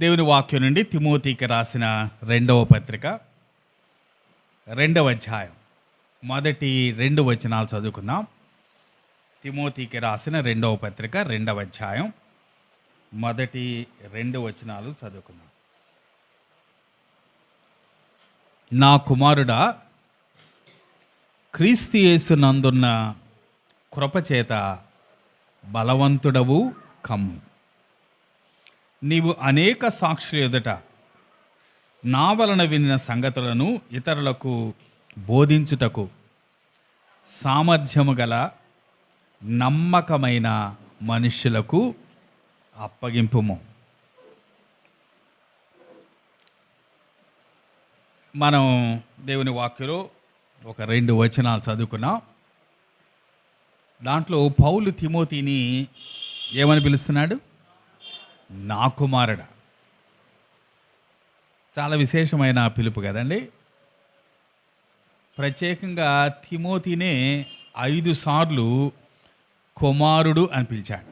దేవుని వాక్యం నుండి తిమోతికి రాసిన 2వ పత్రిక 2వ అధ్యాయం మొదటి 2 వచనాలు చదువుకుందాం. తిమోతికి రాసిన 2వ పత్రిక 2వ అధ్యాయం మొదటి 2 వచనాలు చదువుకుందాం. నా కుమారుడా, క్రీస్తు యేసునందున్న కృపచేత బలవంతుడవు కమ్ము. నీవు అనేక సాక్షుల ఎదుట నా వలన వినిన సంగతులను ఇతరులకు బోధించుటకు సామర్థ్యము గల నమ్మకమైన మనుష్యులకు అప్పగింపుము. మనం దేవుని వాక్యలో ఒక 2 వచనాలు చదువుకున్నాం. దాంట్లో పౌలు తిమోతిని ఏమని పిలుస్తున్నాడు? నా కుమారుడా. చాలా విశేషమైన పిలుపు కదండి. ప్రత్యేకంగా తిమోతినే 5 సార్లు కుమారుడు అని పిలిచాడు.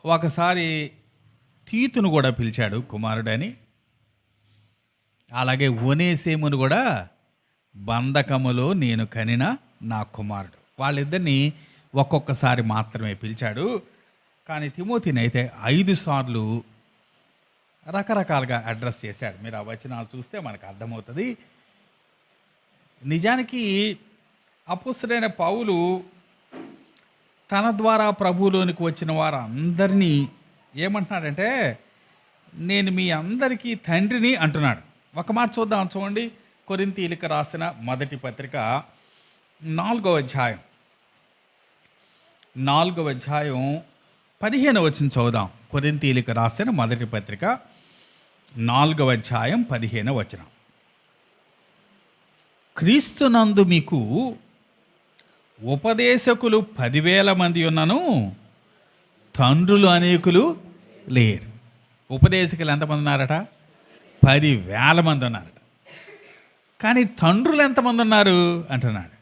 ఒకసారి తీతును కూడా పిలిచాడు కుమారుడని. అలాగే ఒనేసేమును కూడా బంధకములో నేను కనిన నా కుమారుడు. వాళ్ళిద్దరిని ఒక్కొక్కసారి మాత్రమే పిలిచాడు. కానీ తిమోతిని అయితే 5 సార్లు రకరకాలుగా అడ్రస్ చేశాడు. మీరు ఆ వచనాలు చూస్తే మనకు అర్థమవుతుంది. నిజానికి అపొస్తలుడైన పౌలు తన ద్వారా ప్రభువులోనికి వచ్చిన వారందరినీ ఏమంటున్నాడంటే, నేను మీ అందరికీ తండ్రిని అంటున్నాడు. ఒక మాట చూడండి. కొరింథీయులకు రాసిన మొదటి పత్రిక 4వ అధ్యాయం 15వ వచనం చదువుదాం. కొరింథీయులకు రాసిన మొదటి పత్రిక 4వ అధ్యాయం 15వ వచనం. క్రీస్తునందు మీకు ఉపదేశకులు 10,000 మంది ఉన్నను తండ్రులు అనేకులు లేరు. ఉపదేశకులు ఎంతమంది ఉన్నారట? 10,000 మంది ఉన్నారట. కానీ తండ్రులు ఎంతమంది ఉన్నారు అంటున్నాడు.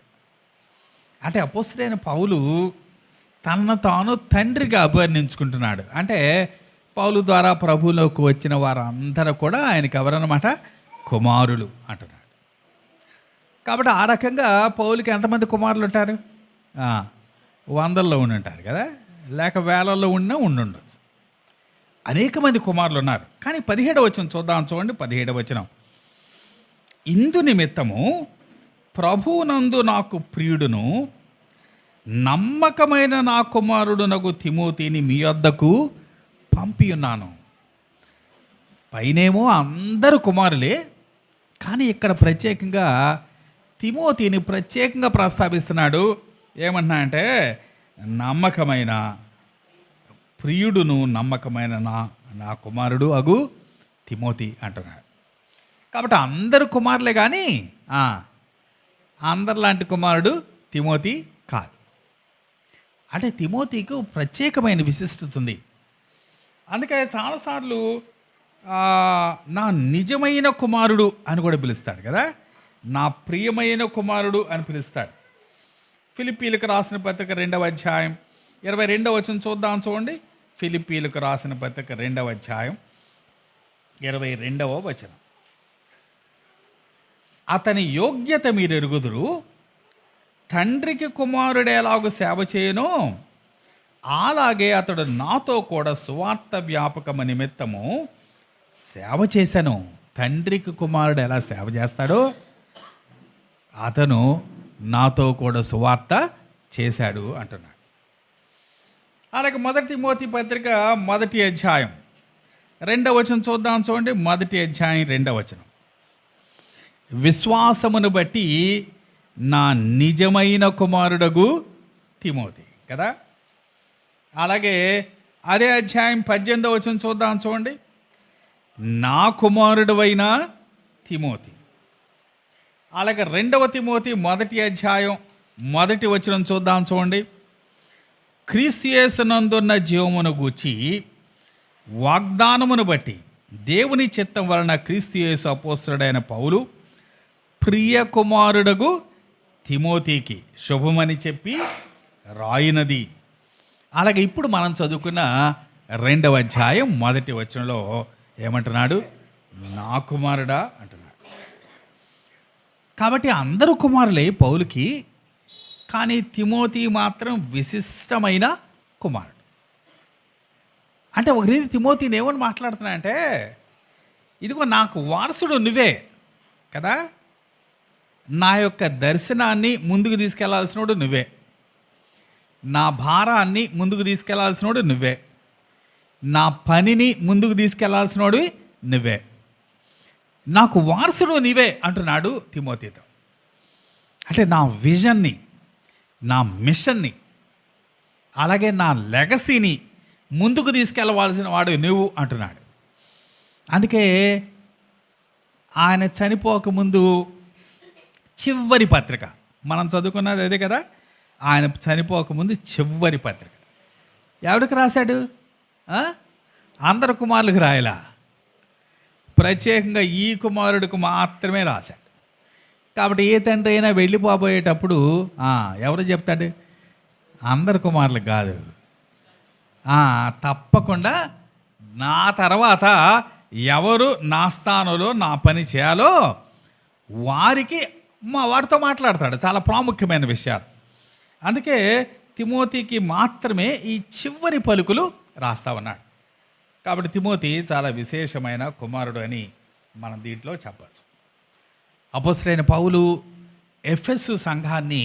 అంటే అపొస్తలుడైన పౌలు తనను తాను తండ్రిగా అభివర్ణించుకుంటున్నాడు. అంటే పౌలు ద్వారా ప్రభువులోకి వచ్చిన వారందరూ కూడా ఆయనకి ఎవరన్నమాట? కుమారులు అంటున్నాడు. కాబట్టి ఆ రకంగా పౌలుకి ఎంతమంది కుమారులు ఉంటారు? 100ల్లో ఉంటారు కదా, లేక 1000ల్లో ఉండుండొచ్చు. అనేక మంది కుమారులు ఉన్నారు. కానీ 17వ వచనం చూడండి. 17వ వచనం. ఇందు నిమిత్తము ప్రభువునందు నాకు ప్రియుడును నమ్మకమైన నా కుమారుడునగు తిమోతిని మీ వద్దకు పంపి ఉన్నాను. పైనేమో అందరూ కుమారులే, కానీ ఇక్కడ ప్రత్యేకంగా తిమోతిని ప్రత్యేకంగా ప్రస్తావిస్తున్నాడు. ఏమంటున్నా అంటే, నమ్మకమైన ప్రియుడును నమ్మకమైన నా కుమారుడు అగు తిమోతి అంటున్నాడు. కాబట్టి అందరు కుమారులే, కానీ అందరిలాంటి కుమారుడు తిమోతి కాదు. అంటే తిమోతికి ప్రత్యేకమైన విశిష్టత ఉంది. అందుకే చాలాసార్లు నా నిజమైన కుమారుడు అని కూడా పిలుస్తాడు కదా, నా ప్రియమైన కుమారుడు అని పిలుస్తాడు. ఫిలిప్పీలకు రాసిన పత్రిక 2వ అధ్యాయం 22వ వచనం చూడండి. ఫిలిప్పీలకు రాసిన పత్రిక 2వ అధ్యాయం 22వ వచనం. అతని యోగ్యత మీరు ఎరుగుదురు, తండ్రికి కుమారుడు ఎలాగో సేవ చేయనో అలాగే అతడు నాతో కూడా సువార్త వ్యాపకము నిమిత్తము సేవ చేశాను. తండ్రికి కుమారుడు ఎలా సేవ చేస్తాడో అతను నాతో కూడా సువార్త చేశాడు అంటున్నాడు. అలాగే 1 తిమోతి పత్రిక 1వ అధ్యాయం 2వ వచనం చూడండి. 1వ అధ్యాయం 2వ వచనం. విశ్వాసమును బట్టి నా నిజమైన కుమారుడగు తిమోతి కదా. అలాగే అదే అధ్యాయం 18వ వచనం చూడండి. నా కుమారుడువైన తిమోతి. అలాగే 2వ తిమోతి 1వ అధ్యాయం 1వ వచనం చూడండి. క్రీస్తు యేసునందున్న జీవమును గూర్చి వాగ్దానమును బట్టి దేవుని చిత్తం వలన క్రీస్తు యేసు అపొస్తలుడైన పౌలు ప్రియ కుమారుడగు తిమోతికి శుభమని చెప్పి రాయినది. అలాగే ఇప్పుడు మనం చదువుకున్న 2వ అధ్యాయం 1వ వచనంలో ఏమంటున్నాడు? నా కుమారుడా అంటున్నాడు. కాబట్టి అందరూ కుమారులే పౌలుకి, కానీ తిమోతి మాత్రం విశిష్టమైన కుమారుడు. అంటే ఒక రీతి తిమోతిని ఏమని మాట్లాడుతున్నా అంటే, ఇదిగో నాకు వారసుడు నువ్వే కదా, నా యొక్క దర్శనాన్ని ముందుకు తీసుకెళ్లాల్సినోడు నువ్వే, నా భారాన్ని ముందుకు తీసుకెళ్లాల్సినోడు నువ్వే, నా పనిని ముందుకు తీసుకెళ్లాల్సినోడు నువ్వే, నాకు వారసుడు నీవే అంటున్నాడు తిమోతితో. అంటే నా విజన్ని, నా మిషన్ని, అలాగే నా లెగసీని ముందుకు తీసుకెళ్ళవలసిన వాడు నువ్వు అంటున్నాడు. అందుకే ఆయన చనిపోకముందు చివరి పత్రిక మనం చదువుకున్నది అదే కదా, ఆయన చనిపోకముందు చివరి పత్రిక ఎవరికి రాశాడు? అందరు కుమారులకు రాయలా, ప్రత్యేకంగా ఈ కుమారుడికి మాత్రమే రాశాడు. కాబట్టి ఏ తండ్రి అయినా వెళ్ళిపోబోయేటప్పుడు ఎవరు చెప్తాడు? అందరు కుమారులకు కాదు, తప్పకుండా నా తర్వాత ఎవరు నా స్థానంలో నా పని చేయాలో వారికి వారితో మాట్లాడతాడు. చాలా ప్రాముఖ్యమైన విషయాలు. అందుకే తిమోతికి మాత్రమే ఈ చివరి పలుకులు రాస్తా ఉన్నాడు. కాబట్టి తిమోతి చాలా విశేషమైన కుమారుడు అని మనం దీంట్లో చెప్పచ్చు. అపోస్తలుడైన పౌలు ఎఫెసు సంఘాన్ని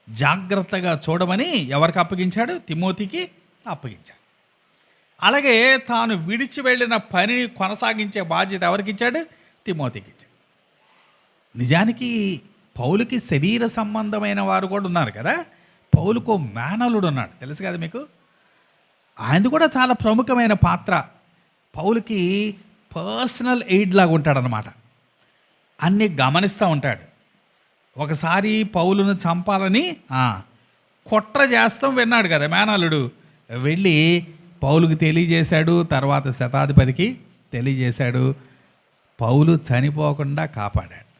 జాగ్రత్తగా చూడమని ఎవరికి అప్పగించాడు? తిమోతికి అప్పగించాడు. అలాగే తాను విడిచి వెళ్ళిన పనిని కొనసాగించే బాధ్యత ఎవరికి ఇచ్చాడు? తిమోతికి ఇచ్చాడు. నిజానికి పౌలుకి శరీర సంబంధమైన వారు కూడా ఉన్నారు కదా. పౌలుకో మేనలుడు ఉన్నాడు, తెలుసు కదా మీకు. ఆయనది కూడా చాలా ప్రముఖమైన పాత్ర. పౌలుకి పర్సనల్ ఎయిడ్ లాగా ఉంటాడనమాట. అన్నీ గమనిస్తూ ఉంటాడు. ఒకసారి పౌలును చంపాలని కుట్ర చేస్తాం విన్నాడు కదా మేనలుడు. వెళ్ళి పౌలుకి తెలియజేశాడు, తర్వాత శతాధిపతికి తెలియజేశాడు. పౌలు చనిపోకుండా కాపాడాడు.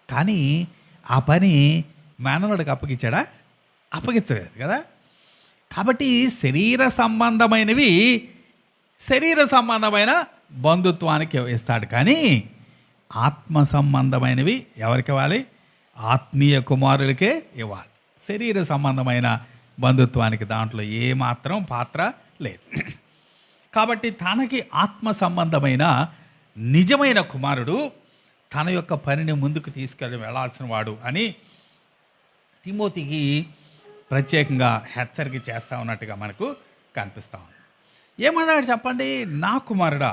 కానీ ఆ పని మేనలుడికి అప్పగించాడా? అప్పగించలేదు కదా. కాబట్టి శరీర సంబంధమైనవి శరీర సంబంధమైన బంధుత్వానికి ఇస్తాడు, కానీ ఆత్మ సంబంధమైనవి ఎవరికి ఇవ్వాలి? ఆత్మీయ కుమారులకే ఇవ్వాలి. శరీర సంబంధమైన బంధుత్వానికి దాంట్లో ఏమాత్రం పాత్ర లేదు. కాబట్టి తనకి ఆత్మ సంబంధమైన నిజమైన కుమారుడు తన యొక్క పనిని ముందుకు తీసుకెళ్ళి వెళ్ళాల్సిన వాడు అని తిమోతికి ప్రత్యేకంగా హెచ్చరిక చేస్తూ ఉన్నట్టుగా మనకు కనిపిస్తూ ఉంది. ఏమన్నాడు చెప్పండి? నా కుమారుడా,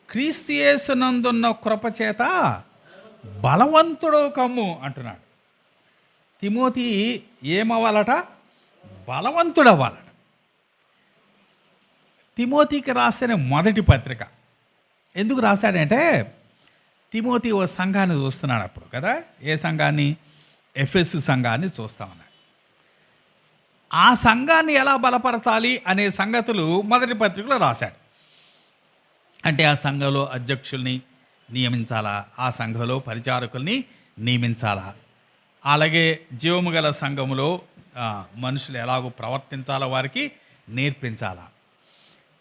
క్రీస్తు యేసునందున్న కృపచేత బలవంతుడు కమ్ము అంటున్నాడు. తిమోతి ఏమవ్వాలట? బలవంతుడవ్వాలట. తిమోతికి రాసిన మొదటి పత్రిక ఎందుకు రాశాడంటే, తిమోతి ఓ సంఘాన్ని చూస్తున్నాడు అప్పుడు కదా. ఏ సంఘాన్ని? ఎఫెసు సంఘాన్ని చూస్తా ఉన్నాడు. ఆ సంఘాన్ని ఎలా బలపరచాలి అనే సంగతులు మొదటి పత్రికలో రాశాడు. అంటే ఆ సంఘంలో అధ్యక్షుల్ని నియమించాలా, ఆ సంఘంలో పరిచారకుల్ని నియమించాలా, అలాగే జీవము గల సంఘములో మనుషులు ఎలాగో ప్రవర్తించాలో వారికి నేర్పించాలా.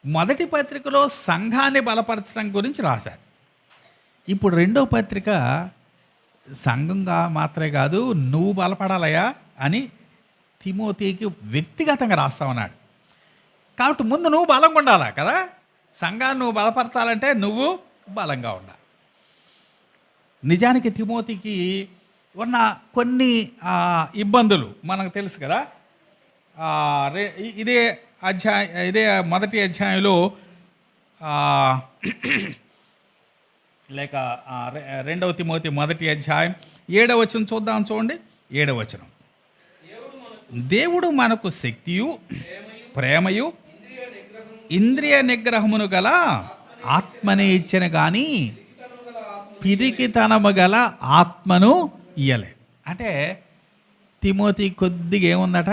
మొదటి పత్రికలో సంఘాన్ని బలపరచడం గురించి రాశాడు. ఇప్పుడు రెండో పత్రిక సంఘంగా మాత్రమే కాదు, నువ్వు బలపడాలయా అని తిమోతికి వ్యక్తిగతంగా రాస్తా ఉన్నాడు. కాబట్టి ముందు నువ్వు బలంగా ఉండాలా కదా. సంఘాన్ని నువ్వు బలపరచాలంటే నువ్వు బలంగా ఉండాలి. నిజానికి తిమోతికి ఉన్న కొన్ని ఇబ్బందులు మనకు తెలుసు కదా. ఇదే మొదటి అధ్యాయంలో లేక 2వ తిమోతి మొదటి అధ్యాయం 7వ వచనం చూద్దాం. చూడండి, 7వ వచనం. దేవుడు మనకు శక్తియు ప్రేమయు ఇంద్రియ నిగ్రహమును గల ఆత్మని ఇచ్చిన కానీ పిరికితనము గల ఆత్మను ఇయ్యలే. అంటే తిమోతి కొద్దిగా ఏముందట?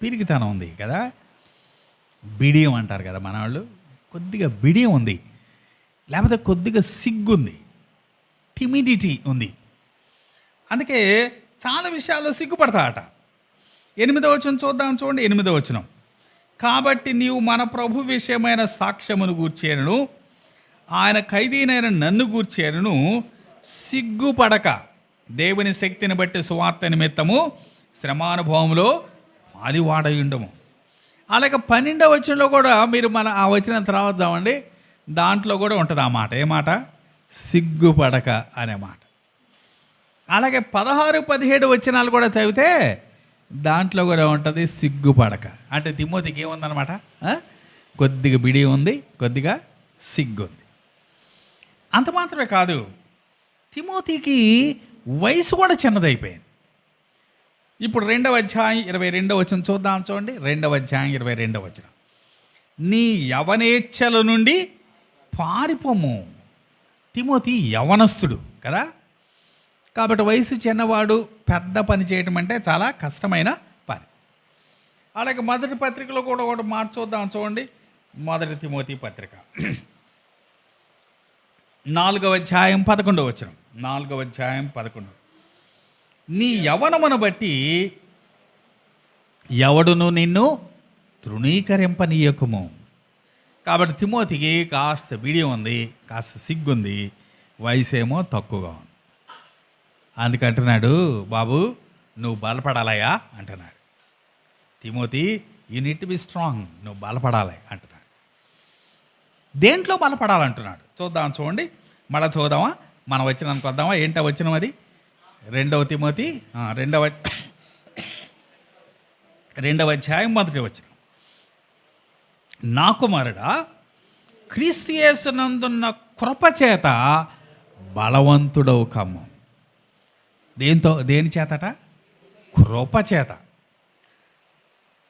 పిరికితనం ఉంది కదా. బిడియం అంటారు కదా మన వాళ్ళు. కొద్దిగా బిడియం ఉంది, లేకపోతే కొద్దిగా సిగ్గుంది, టిమిడిటీ ఉంది. అందుకే చాలా విషయాల్లో సిగ్గుపడతాడట. 8వ వచనం చూద్దాం. చూడండి, 8వ వచనం. కాబట్టి నీవు మన ప్రభు విషయమైన సాక్ష్యమును గూర్చేనను ఆయన ఖైదీనైన నన్ను గూర్చేనను సిగ్గుపడక దేవుని శక్తిని బట్టి సువార్త నిమిత్తము శ్రమానుభవంలో పాలివాడయుండము. అలాగే 12వ వచనంలో కూడా మీరు మన ఆ వచనం తర్వాత చావండి, దాంట్లో కూడా ఉంటుంది ఆ మాట. ఏ మాట? సిగ్గుపడక అనే మాట. అలాగే 16, 17 వచనాలు కూడా చదివితే దాంట్లో కూడా ఉంటుంది సిగ్గుపడక. అంటే తిమోతికి ఏముందనమాట? కొద్దిగా బిడి ఉంది, కొద్దిగా సిగ్గు ఉంది. అంత మాత్రమే కాదు, తిమోతికి వయసు కూడా చిన్నదైపోయింది. ఇప్పుడు 2వ అధ్యాయం 22వ వచనం చూద్దాం. చూడండి, 2వ అధ్యాయం 22వ వచనం. నీ యవనేచ్ఛల నుండి పారిపోము. తిమోతి యవనస్తుడు కదా, కాబట్టి వయసు చిన్నవాడు పెద్ద పని చేయటం అంటే చాలా కష్టమైన పని. అలాగే మొదటి పత్రికలో కూడా ఒకటి మాట చూద్దాం. చూడండి, మొదటి తిమోతి పత్రిక 4వ అధ్యాయం 11వ వచనం. 4వ అధ్యాయం 11. నీ యవనమును బట్టి ఎవడును నిన్ను తృణీకరింపనీయకుము. కాబట్టి తిమోతికి కాస్త బిడియం ఉంది, కాస్త సిగ్గుంది, వయసు ఏమో తక్కువగా ఉంది. అందుకంటున్నాడు, బాబు నువ్వు బలపడాలయా అంటున్నాడు. Timothy, you need to be strong, నువ్వు బలపడాలి అంటున్నాడు. దేంట్లో బలపడాలంటున్నాడు చూద్దాం. చూడండి, మళ్ళీ చూద్దామా, మన వచనానికి వద్దామా. ఏంటో వచనం అది? 2వ తిమోతి 2వ అధ్యాయం 1వ వచనం. నా కుమారుడా, క్రీస్తు యేసునందున్న కృపచేత బలవంతుడవు కమ్ము. దేని చేతట? కృపచేత.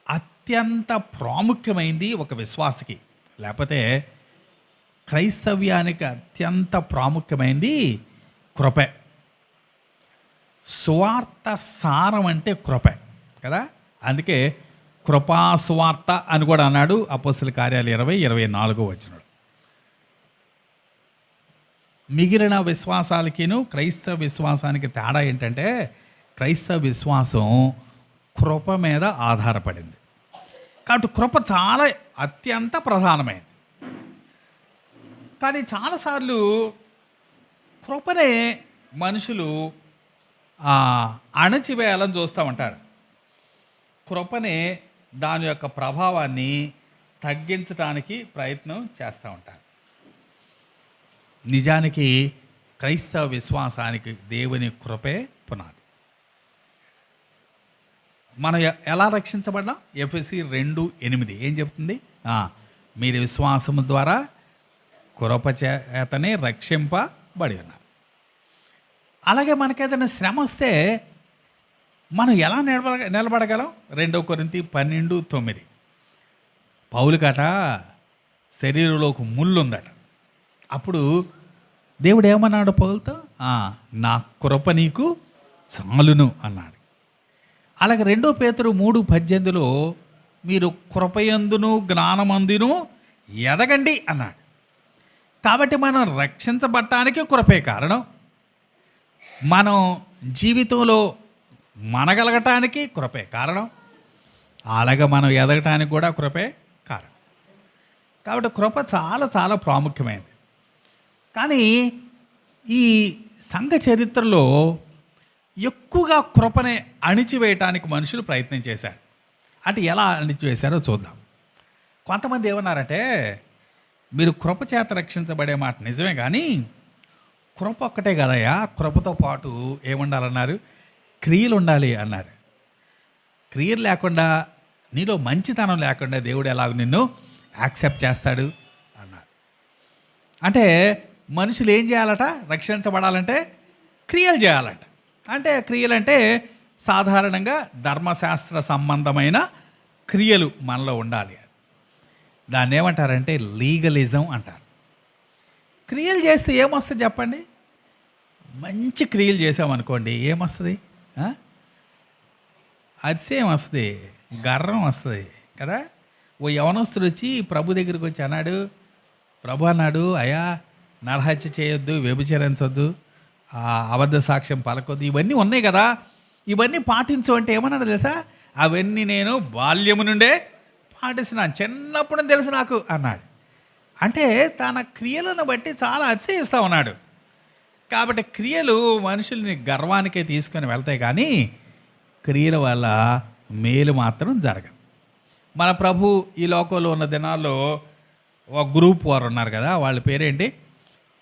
అత్యంత ప్రాముఖ్యమైంది ఒక విశ్వాసకి, లేకపోతే క్రైస్తవ్యానికి అత్యంత ప్రాముఖ్యమైనది కృపే. సువార్త సారం అంటే కృపే కదా. అందుకే కృపా సువార్త అని కూడా అన్నాడు అపోస్తల కార్యాలు 20-24 వచనం. మిగిలిన విశ్వాసాలకిను క్రైస్తవ విశ్వాసానికి తేడా ఏంటంటే, క్రైస్తవ విశ్వాసం కృప మీద ఆధారపడింది. కాబట్టి కృప చాలా అత్యంత ప్రధానమైనది. కానీ చాలాసార్లు కృపనే మనుషులు అణచివేయాలని చూస్తూ ఉంటారు. కృపనే దాని యొక్క ప్రభావాన్ని తగ్గించడానికి ప్రయత్నం చేస్తూ ఉంటారు. నిజానికి క్రైస్తవ విశ్వాసానికి దేవుని కృపే పునాది. మనం ఎలా రక్షించబడ్డాం? ఎఫెసీ 2:8 ఏం చెప్తుంది? మీరు విశ్వాసము ద్వారా కృప చేతనే రక్షింపబడి ఉన్నారు. అలాగే మనకేదైనా శ్రమ వస్తే మనం ఎలా నిలబడగలం? 2 కొరింథీ 12:9. పౌలు కట శరీరంలో ఒక ముళ్ళు ఉందట. అప్పుడు దేవుడు ఏమన్నాడు పౌలుతో? నా కృప నీకు చాలును అన్నాడు. అలాగే 2 పేతురు 3:18 మీరు కృపయందును జ్ఞానమందును ఎదగండి అన్నాడు. కాబట్టి మనం రక్షించబడటానికి కృపే కారణం, మనం జీవితంలో మనగలగటానికి కృపే కారణం, అలాగే మనం ఎదగటానికి కూడా కృపే కారణం. కాబట్టి కృప చాలా చాలా ప్రాముఖ్యమైనది. కానీ ఈ సంఘ చరిత్రలో ఎక్కువగా కృపనే అణిచివేయటానికి మనుషులు ప్రయత్నం చేశారు. అంటే ఎలా అణిచివేశారో చూద్దాం. కొంతమంది ఏమన్నారంటే, మీరు కృప చేత రక్షించబడే మాట నిజమే, కానీ కృప ఒక్కటే కదయ్యా, కృపతో పాటు ఏముండాలన్నారు? క్రియలు ఉండాలి అన్నారు. క్రియలు లేకుండా, నీలో మంచితనం లేకుండా దేవుడు ఎలాగ నిన్ను యాక్సెప్ట్ చేస్తాడు అన్నారు. అంటే మనుషులు ఏం చేయాలట? రక్షించబడాలంటే క్రియలు చేయాలంట. అంటే క్రియలు అంటే సాధారణంగా ధర్మశాస్త్ర సంబంధమైన క్రియలు మనలో ఉండాలి. దాన్ని ఏమంటారంటే లీగలిజం అంటారు. క్రియలు చేస్తే ఏమొస్తుంది చెప్పండి? మంచి క్రియలు చేసామనుకోండి, ఏమొస్తుంది? అతిశయం వస్తుంది, గర్వం వస్తుంది కదా. ఓ యవనస్తుడు వచ్చి ప్రభు దగ్గరికి వచ్చి అన్నాడు, ప్రభు అన్నాడు, అయ్యా నరహత్య చేయొద్దు, వ్యభిచరించొద్దు, అబద్ధ సాక్ష్యం పలకొద్దు, ఇవన్నీ ఉన్నాయి కదా, ఇవన్నీ పాటించు అంటే ఏమన్నాడు తెలుసా? అవన్నీ నేను బాల్యము నుండే పాటిస్తున్నాను, చిన్నప్పుడు తెలుసు నాకు అన్నాడు. అంటే తన క్రియలను బట్టి చాలా అతిశయిస్తూ ఉన్నాడు. కాబట్టి క్రియలు మనుషుల్ని గర్వానికే తీసుకొని వెళ్తాయి, కానీ క్రియల వల్ల మేలు మాత్రం జరగదు. మన ప్రభు ఈ లోకంలో ఉన్న దినాల్లో ఒక గ్రూప్ వారు ఉన్నారు కదా, వాళ్ళ పేరేంటి?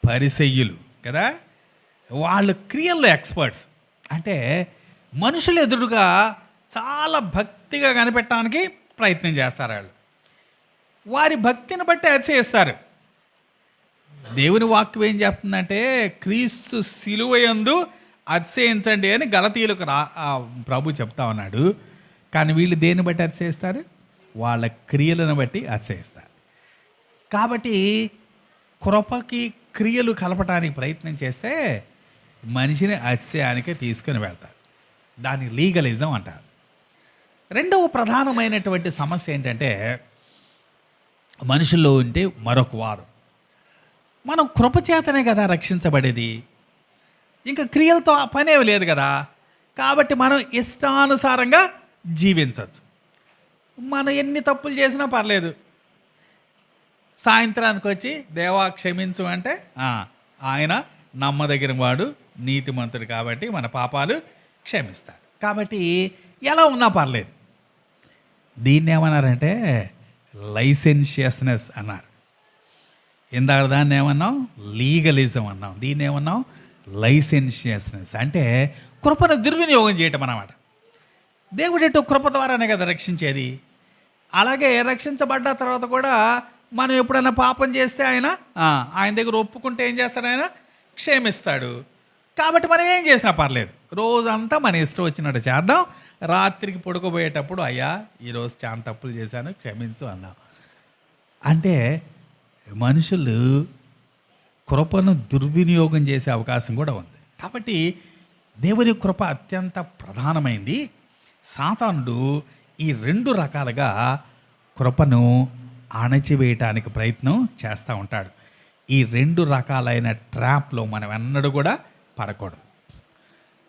పరిసయ్యులు కదా. వాళ్ళు క్రియల్లో ఎక్స్పర్ట్స్. అంటే మనుషులు ఎదురుగా చాలా భక్తిగా కనిపెట్టడానికి ప్రయత్నం చేస్తారు. వాళ్ళు వారి భక్తిని బట్టి అతిశయిస్తారు. దేవుని వాక్యం ఏం చెప్తుందంటే, క్రీస్తు సిలువయందు అతిశయించండి అని గలతీయులకు ప్రభు చెప్తా ఉన్నాడు. కానీ వీళ్ళు దేన్ని బట్టి అతిశయిస్తారు? వాళ్ళ క్రియలను బట్టి అతిశయిస్తారు. కాబట్టి కృపకి క్రియలు కలపటానికి ప్రయత్నం చేస్తే మనిషిని అతిశయానికే తీసుకుని వెళ్తారు. దాన్ని లీగలిజం అంటారు. రెండవ ప్రధానమైనటువంటి సమస్య ఏంటంటే, మనుషుల్లో ఉంటే మరొక వారు, మనం కృపచేతనే కదా రక్షించబడేది, ఇంకా క్రియలతో పనేవి లేదు కదా, కాబట్టి మనం ఇష్టానుసారంగా జీవించవచ్చు. మనం ఎన్ని తప్పులు చేసినా పర్లేదు, సాయంత్రానికి వచ్చి దేవా క్షమించు అంటే ఆయన నమ్మదగిన వాడు, నీతిమంతుడు, కాబట్టి మన పాపాలు క్షమిస్తాడు. కాబట్టి ఎలా ఉన్నా పర్లేదు. దీన్ని ఏమన్నారంటే లైసెన్షియస్నెస్ అన్నారు. ఇందాక దాన్ని ఏమన్నాం? లీగలిజం అన్నాం. దీన్ని ఏమన్నాం? లైసెన్షియస్నెస్. అంటే కృపను దుర్వినియోగం చేయటం అన్నమాట. దేవుడు ఎటు కృప ద్వారానే కదా రక్షించేది. అలాగే రక్షించబడ్డ తర్వాత కూడా మనం ఎప్పుడైనా పాపం చేస్తే ఆయన దగ్గర ఒప్పుకుంటే ఏం చేస్తాడు? ఆయన క్షమిస్తాడు. కాబట్టి మనం ఏం చేసినా పర్లేదు, రోజంతా మన ఇష్టం వచ్చినట్టు చేద్దాం. రాత్రికి పడుకోబోయేటప్పుడు అయ్యా ఈరోజు చాలా తప్పులు చేశాను క్షమించు అందాం. అంటే మనుషులు కృపను దుర్వినియోగం చేసే అవకాశం కూడా ఉంది. కాబట్టి దేవుని కృప అత్యంత ప్రధానమైంది. సాతానుడు ఈ రెండు రకాలుగా కృపను అణచివేయటానికి ప్రయత్నం చేస్తూ ఉంటాడు. ఈ రెండు రకాలైన ట్రాప్లో మనం ఎన్నడూ కూడా పడకూడదు.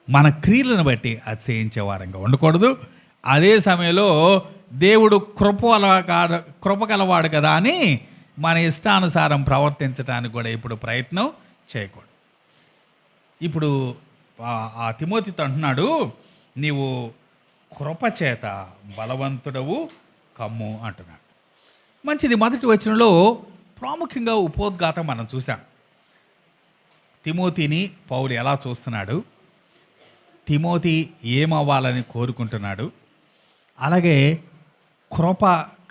మన క్రియలను బట్టి అతిశయించే వారంగా ఉండకూడదు. అదే సమయంలో దేవుడు కృప కలవాడు కదా అని మన ఇష్టానుసారం ప్రవర్తించడానికి కూడా ఇప్పుడు ప్రయత్నం చేయకూడదు. ఇప్పుడు ఆ తిమోతితో అంటున్నాడు, నీవు కృపచేత బలవంతుడవు కమ్ము అంటున్నాడు. మంచిది. మొదటి వచనంలో ప్రాముఖ్యంగా ఉపోద్ఘాతం మనం చూసాం. తిమోతిని పౌలు ఎలా చూస్తున్నాడు, తిమోతి ఏమవ్వాలని కోరుకుంటున్నాడు, అలాగే కృప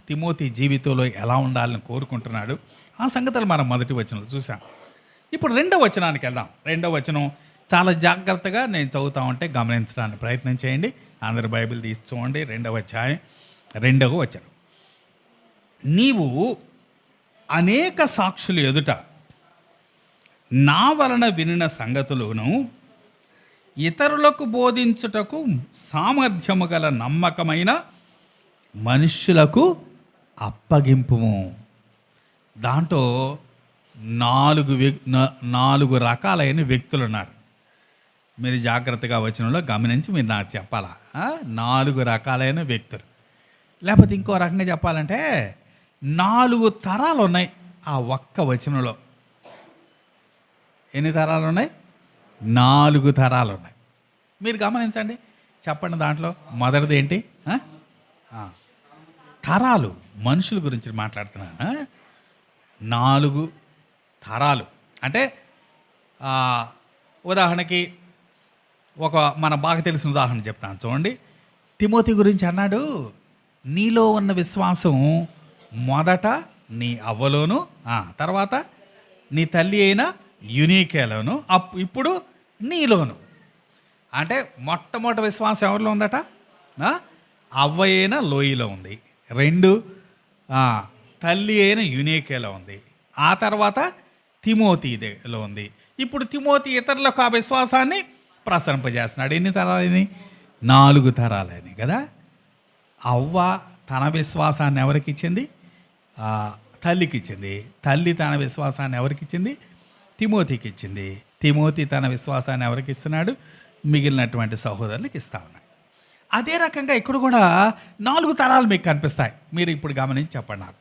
తిమోతి జీవితంలో ఎలా ఉండాలని కోరుకుంటున్నాడు, ఆ సంగతులు మనం మొదటి వచనంలో చూసాం. ఇప్పుడు రెండవ వచనానికి వెళ్దాం. రెండవ వచనం చాలా జాగ్రత్తగా నేను చదువుతా ఉంటే గమనించడానికి ప్రయత్నం చేయండి. అందరు బైబిల్ తీసి చూడండి. 2వ అధ్యాయం 2వ వచనం. నీవు అనేక సాక్షులు ఎదుట నా వలన వినిన సంగతులను ఇతరులకు బోధించుటకు సామర్థ్యము గల నమ్మకమైన మనుష్యులకు అప్పగింపుము. దాంట్లో 4 రకాలైన వ్యక్తులు ఉన్నారు. మీరు జాగ్రత్తగా వచనంలో గమనించి మీరు నాకు చెప్పాలా. 4 రకాలైన వ్యక్తులు. లేకపోతే ఇంకో రకంగా చెప్పాలంటే 4 తరాలు ఉన్నాయి ఆ ఒక్క వచనంలో. ఎన్ని తరాలు ఉన్నాయి? 4 తరాలు ఉన్నాయి. మీరు గమనించండి, చెప్పండి. దాంట్లో మొదటిది ఏంటి? తరాలు. మనుషుల గురించి మాట్లాడుతున్నాను. 4 తరాలు అంటే ఉదాహరణకి మన బాగా తెలిసిన ఉదాహరణ చెప్తాను చూడండి. తిమోతి గురించి అన్నాడు, నీలో ఉన్న విశ్వాసం మొదట నీ అవ్వలోను, తర్వాత నీ తల్లి అయిన యునీకేలోను, ఇప్పుడు నీలోను. అంటే మొట్టమొదటి విశ్వాసం ఎవరిలో ఉందట? అవ్వ అయిన లోయలో ఉంది. 2 తల్లి అయిన యునీకేలో ఉంది. ఆ తర్వాత తిమోతిలో ఉంది. ఇప్పుడు తిమోతి ఇతరులకు ఆ విశ్వాసాన్ని ప్రసరింపజేస్తున్నాడు. ఎన్ని తరాలని? 4 తరాలని కదా. అవ్వ తన విశ్వాసాన్ని ఎవరికి ఇచ్చింది? తల్లికి ఇచ్చింది. తల్లి తన విశ్వాసాన్ని ఎవరికి ఇచ్చింది? తిమోతికి ఇచ్చింది. తిమోతి తన విశ్వాసాన్ని ఎవరికి ఇస్తున్నాడు? మిగిలినటువంటి సహోదరులకు ఇస్తా ఉన్నాడు. అదే రకంగా ఇక్కడ కూడా 4 తరాలు మీకు కనిపిస్తాయి. మీరు ఇప్పుడు గమనించి చెప్పండి నాకు.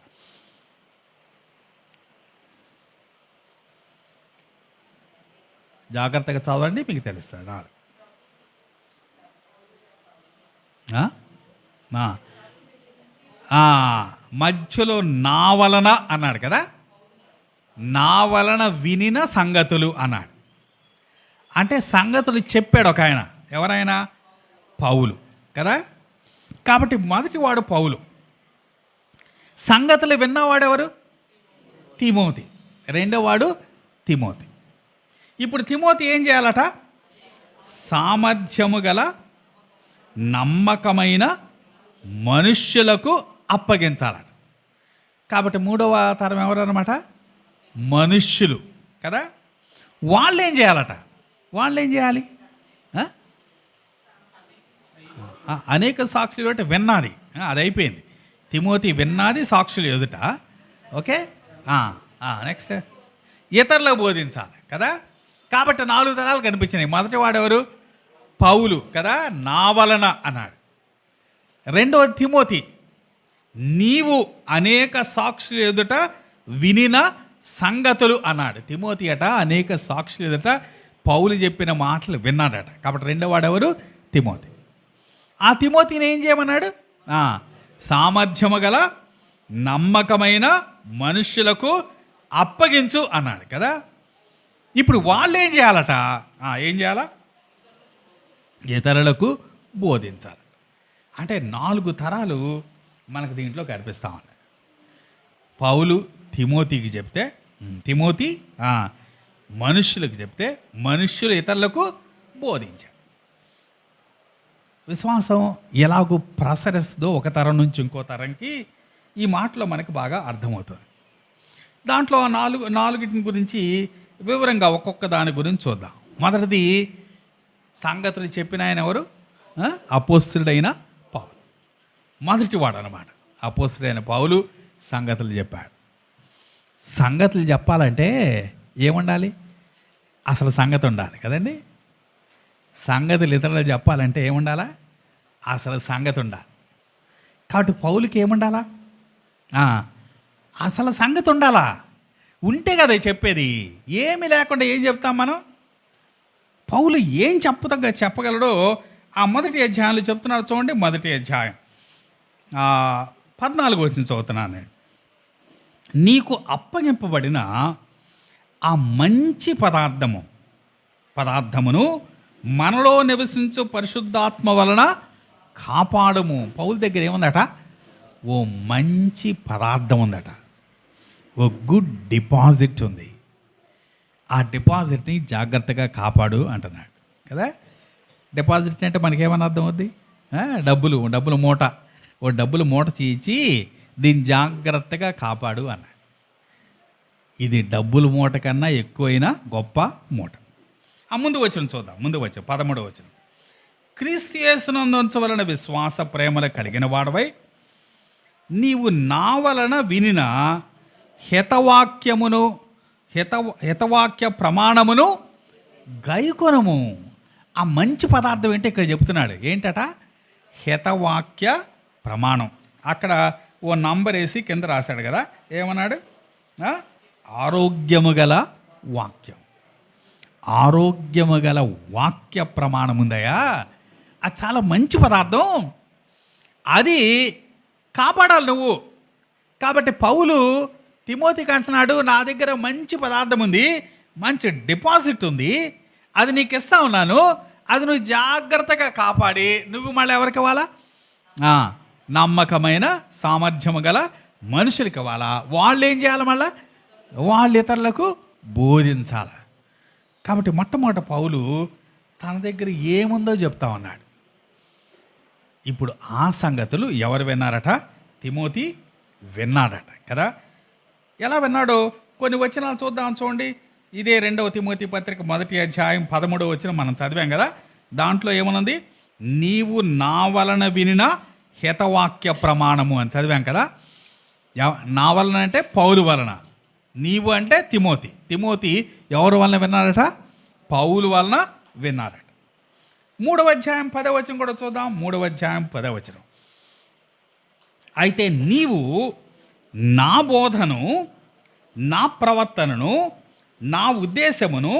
జాగ్రత్తగా చదవండి, మీకు తెలుస్తుంది. 4 మధ్యలో నా వలన అన్నాడు కదా, నా వలన వినిన సంగతులు అన్నాడు. అంటే సంగతులు చెప్పాడు ఒక ఆయన. ఎవరైనా? పౌలు కదా. కాబట్టి మొదటివాడు పౌలు. సంగతులు విన్నవాడెవరు? తిమోతి. రెండోవాడు తిమోతి. ఇప్పుడు తిమోతి ఏం చేయాలట? సామర్థ్యము గల నమ్మకమైన మనుష్యులకు అప్పగించాలట. కాబట్టి 3వ తరం ఎవరన్నమాట? మనుష్యులు కదా. వాళ్ళు ఏం చేయాలట? వాళ్ళు ఏం చేయాలి? అనేక సాక్షులు అంటే విన్నాది, అది అయిపోయింది. తిమోతి విన్నాది సాక్షులు ఎదుట. ఓకే, నెక్స్ట్ ఇతరులకు బోధించాలి కదా. కాబట్టి 4 తరాలు కనిపించినాయి. మొదటి వాడెవరు? పౌలు కదా, నా వలన అన్నాడు. రెండవది తిమోతి, నీవు అనేక సాక్షులు ఎదుట వినిన సంగతులు అన్నాడు. తిమోతి అట అనేక సాక్షులు ఎదుట పౌలు చెప్పిన మాటలు విన్నాడట. కాబట్టి రెండవ వాడెవరు? తిమోతి. ఆ తిమోతిని ఏం చేయమన్నాడు? సామర్థ్యము గల నమ్మకమైన మనుష్యులకు అప్పగించు అన్నాడు కదా. ఇప్పుడు వాళ్ళు ఏం చేయాలట? ఏం చేయాలా? ఇతరులకు బోధించాలి. అంటే 4 తరాలు మనకు దీంట్లో కనిపిస్తూ ఉన్నాయి. పౌలు తిమోతికి చెప్తే, తిమోతి మనుష్యులకు చెప్తే, మనుష్యులు ఇతరులకు బోధించారు. విశ్వాసం ఎలాగూ ప్రసరిస్తుందో ఒక తరం నుంచి ఇంకో తరంకి ఈ మాటలో మనకు బాగా అర్థమవుతుంది. దాంట్లో 4 గురించి వివరంగా ఒక్కొక్క దాని గురించి చూద్దాం. మొదటిది, సంగతులు చెప్పిన ఆయన ఎవరు? అపోస్తలుడైన పౌలు. మొదటివాడు అన్నమాట. అపోస్తలుడైన పౌలు సంగతులు చెప్పాడు. సంగతులు చెప్పాలంటే ఏముండాలి? అసలు సంగతి ఉండాలి కదండి. సంగతులు ఇతరులు చెప్పాలంటే ఏముండాలా? అసలు సంగతి ఉండాలి. కాబట్టి పౌలుకి ఏముండాలా? అసలు సంగతి ఉండాలా. ఉంటే కదా చెప్పేది. ఏమి లేకుండా ఏం చెప్తాం మనం? పౌలు ఏం చెప్పగలడో ఆ మొదటి అధ్యాయంలో చెప్తున్నారు. చూడండి, మొదటి అధ్యాయం 14 వచనం చదువుతున్నాను నేను. నీకు అప్పగింపబడిన ఆ మంచి పదార్థమును మనలో నివసించు పరిశుద్ధాత్మ వలన కాపాడము. పౌలు దగ్గర ఏముందట? ఓ మంచి పదార్థం ఉందట. ఓ గుడ్ డిపాజిట్ ఉంది. ఆ డిపాజిట్ని జాగ్రత్తగా కాపాడు అంటున్నాడు కదా. డిపాజిట్ అంటే మనకేమన్నా అర్థం అవుద్ది? డబ్బులు మూట. ఓ డబ్బులు మూట చేయించి దీన్ని జాగ్రత్తగా కాపాడు అన్నాడు. ఇది డబ్బుల మూట కన్నా ఎక్కువైన గొప్ప మూట. ముందు వచనం చూద్దాం. ముందు వచనం 13వ వచనం. క్రీస్తు యేసునందు ఉంచవలన విశ్వాస ప్రేమలు కలిగిన వాడవై నీవు నా వలన వినిన హితవాక్య ప్రమాణమును గైకొనము. ఆ మంచి పదార్థం ఏంటి ఇక్కడ చెప్తున్నాడు. ఏంటట? హితవాక్య ప్రమాణం. అక్కడ ఓ నంబర్ వేసి కింద రాశాడు కదా. ఏమన్నాడు? ఆరోగ్యము గల వాక్యం. ఆరోగ్యము గల వాక్య ప్రమాణం ఉందయా. అది చాలా మంచి పదార్థం. అది కాపాడాలి నువ్వు. కాబట్టి పౌలు తిమోతికి అంటున్నాడు, నా దగ్గర మంచి పదార్థం ఉంది, మంచి డిపాజిట్ ఉంది, అది నీకు ఇస్తా ఉన్నాను, అది నువ్వు జాగ్రత్తగా కాపాడి నువ్వు మళ్ళీ ఎవరికి ఇవ్వాలా? నమ్మకమైన సామర్థ్యము గల మనుషులకి ఇవ్వాలా. వాళ్ళు ఏం చేయాలి? మళ్ళా వాళ్ళు ఇతరులకు బోధించాలి. కాబట్టి మొట్టమొదట పౌలు తన దగ్గర ఏముందో చెప్తా ఉన్నాడు. ఇప్పుడు ఆ సంగతులు ఎవరు విన్నారట? తిమోతి విన్నాడట కదా. ఎలా విన్నాడో కొన్ని వచనాలు చూద్దాం. చూడండి, ఇదే 2వ తిమోతి పత్రిక 1వ అధ్యాయం 13వ వచనం మనం చదివాం కదా. దాంట్లో ఏమనుంది? నీవు నా వలన వినిన హితవాక్య ప్రమాణము అని చదివాం కదా. నా వలన అంటే పౌలు వలన, నీవు అంటే తిమోతి. తిమోతి ఎవరి వలన విన్నాడట? పౌలు వలన విన్నాడట. 3వ అధ్యాయం 10వ వచనం కూడా చూద్దాం. 3వ అధ్యాయం 10వ వచనం. అయితే నీవు నా బోధను, నా ప్రవర్తనను, నా ఉద్దేశమును,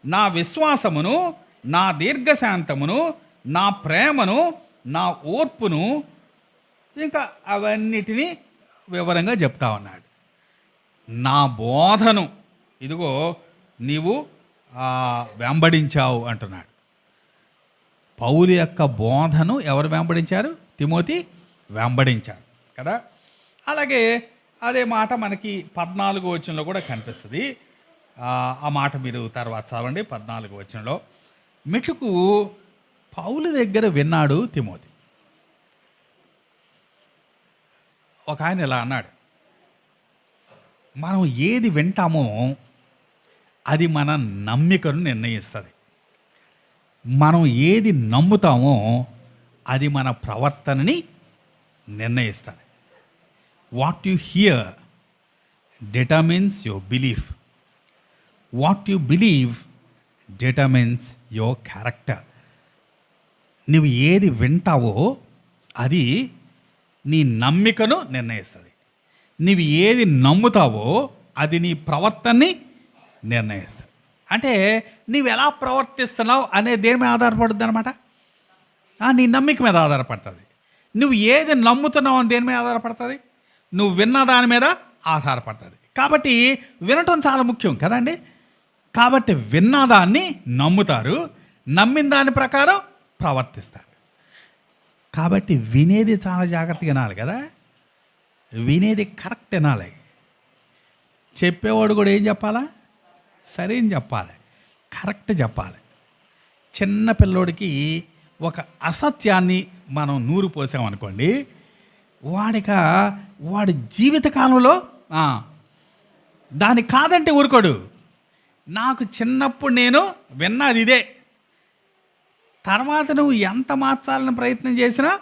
నా విశ్వాసమును, నా దీర్ఘశాంతమును, నా ప్రేమను, నా ఓర్పును, ఇంకా అవన్నిటినీ వివరంగా చెప్తా ఉన్నాడు. నా బోధను ఇదిగో నీవు వెంబడించావు అంటున్నాడు. పౌలు యొక్క బోధను ఎవరు వెంబడించారు? తిమోతి వెంబడించాడు కదా. అలాగే అదే మాట మనకి 14వ వచనంలో కూడా కనిపిస్తుంది. ఆ మాట మీరు తర్వాత చదవండి. 14వ వచనంలో మెట్టుకు పౌలు దగ్గర విన్నాడు తిమోతి. ఒక ఆయన ఇలా అన్నాడు, మనం ఏది వింటామో అది మన నమ్మికను నిర్ణయిస్తుంది. మనం ఏది నమ్ముతామో అది మన ప్రవర్తనని నిర్ణయిస్తుంది. What you here determines your belief. What you believe determines your character. నువ్వు ఏది వింటావో అది నీ నమ్మికను నిర్ణయిస్తుంది. నువ్వు ఏది నమ్ముతావో అది నీ ప్రవర్తనని నిర్ణయిస్తుంది. అంటే నువ్వు ఎలా ప్రవర్తిస్తున్నావు అనే దేని మీద ఆధారపడుద్ది అనమాట. నీ నమ్మిక మీద ఆధారపడుతుంది. నువ్వు ఏది నమ్ముతున్నావు అని దేని మీద ఆధారపడుతుంది? నువ్వు విన్న దాని మీద ఆధారపడుతుంది. కాబట్టి వినటం చాలా ముఖ్యం కదండి. కాబట్టి విన్నదాన్ని నమ్ముతారు, నమ్మిన దాని ప్రకారం ప్రవర్తిస్తారు. కాబట్టి వినేది చాలా జాగ్రత్తగా వినాలి కదా. వినేది కరెక్ట్ వినాలి. చెప్పేవాడు కూడా ఏం చెప్పాలా? సరైన చెప్పాలి, కరెక్ట్ చెప్పాలి. చిన్న పిల్లోడికి ఒక అసత్యాన్ని మనం నూరు పోసామనుకోండి, వాడి జీవితకాలంలో దాన్ని కాదంటే ఊరుకోడు. నాకు చిన్నప్పుడు నేను విన్నది ఇదే, తర్వాత నువ్వు ఎంత మార్చాలని ప్రయత్నం చేసినా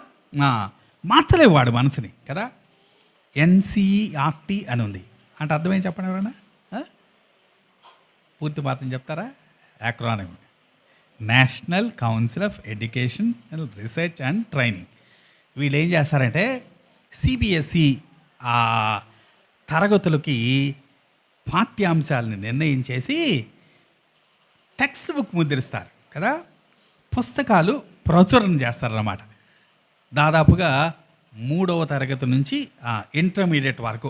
మార్చలేవు వాడు మనసుని కదా. ఎన్సిఈఆర్టీ అని ఉంది అంటే అర్థమేం చెప్పండి ఎవరైనా? పూర్తి మాత్రం చెప్తారా? Acronym national council of education and research and training. వీళ్ళు ఏం చేస్తారంటే సిబిఎస్ఈ తరగతులకి పాఠ్యాంశాలను నిర్ణయించేసి టెక్స్ట్ బుక్ ముద్రిస్తారు కదా, పుస్తకాలు ప్రచురణ చేస్తారన్నమాట. దాదాపుగా 3వ తరగతి నుంచి ఇంటర్మీడియట్ వరకు.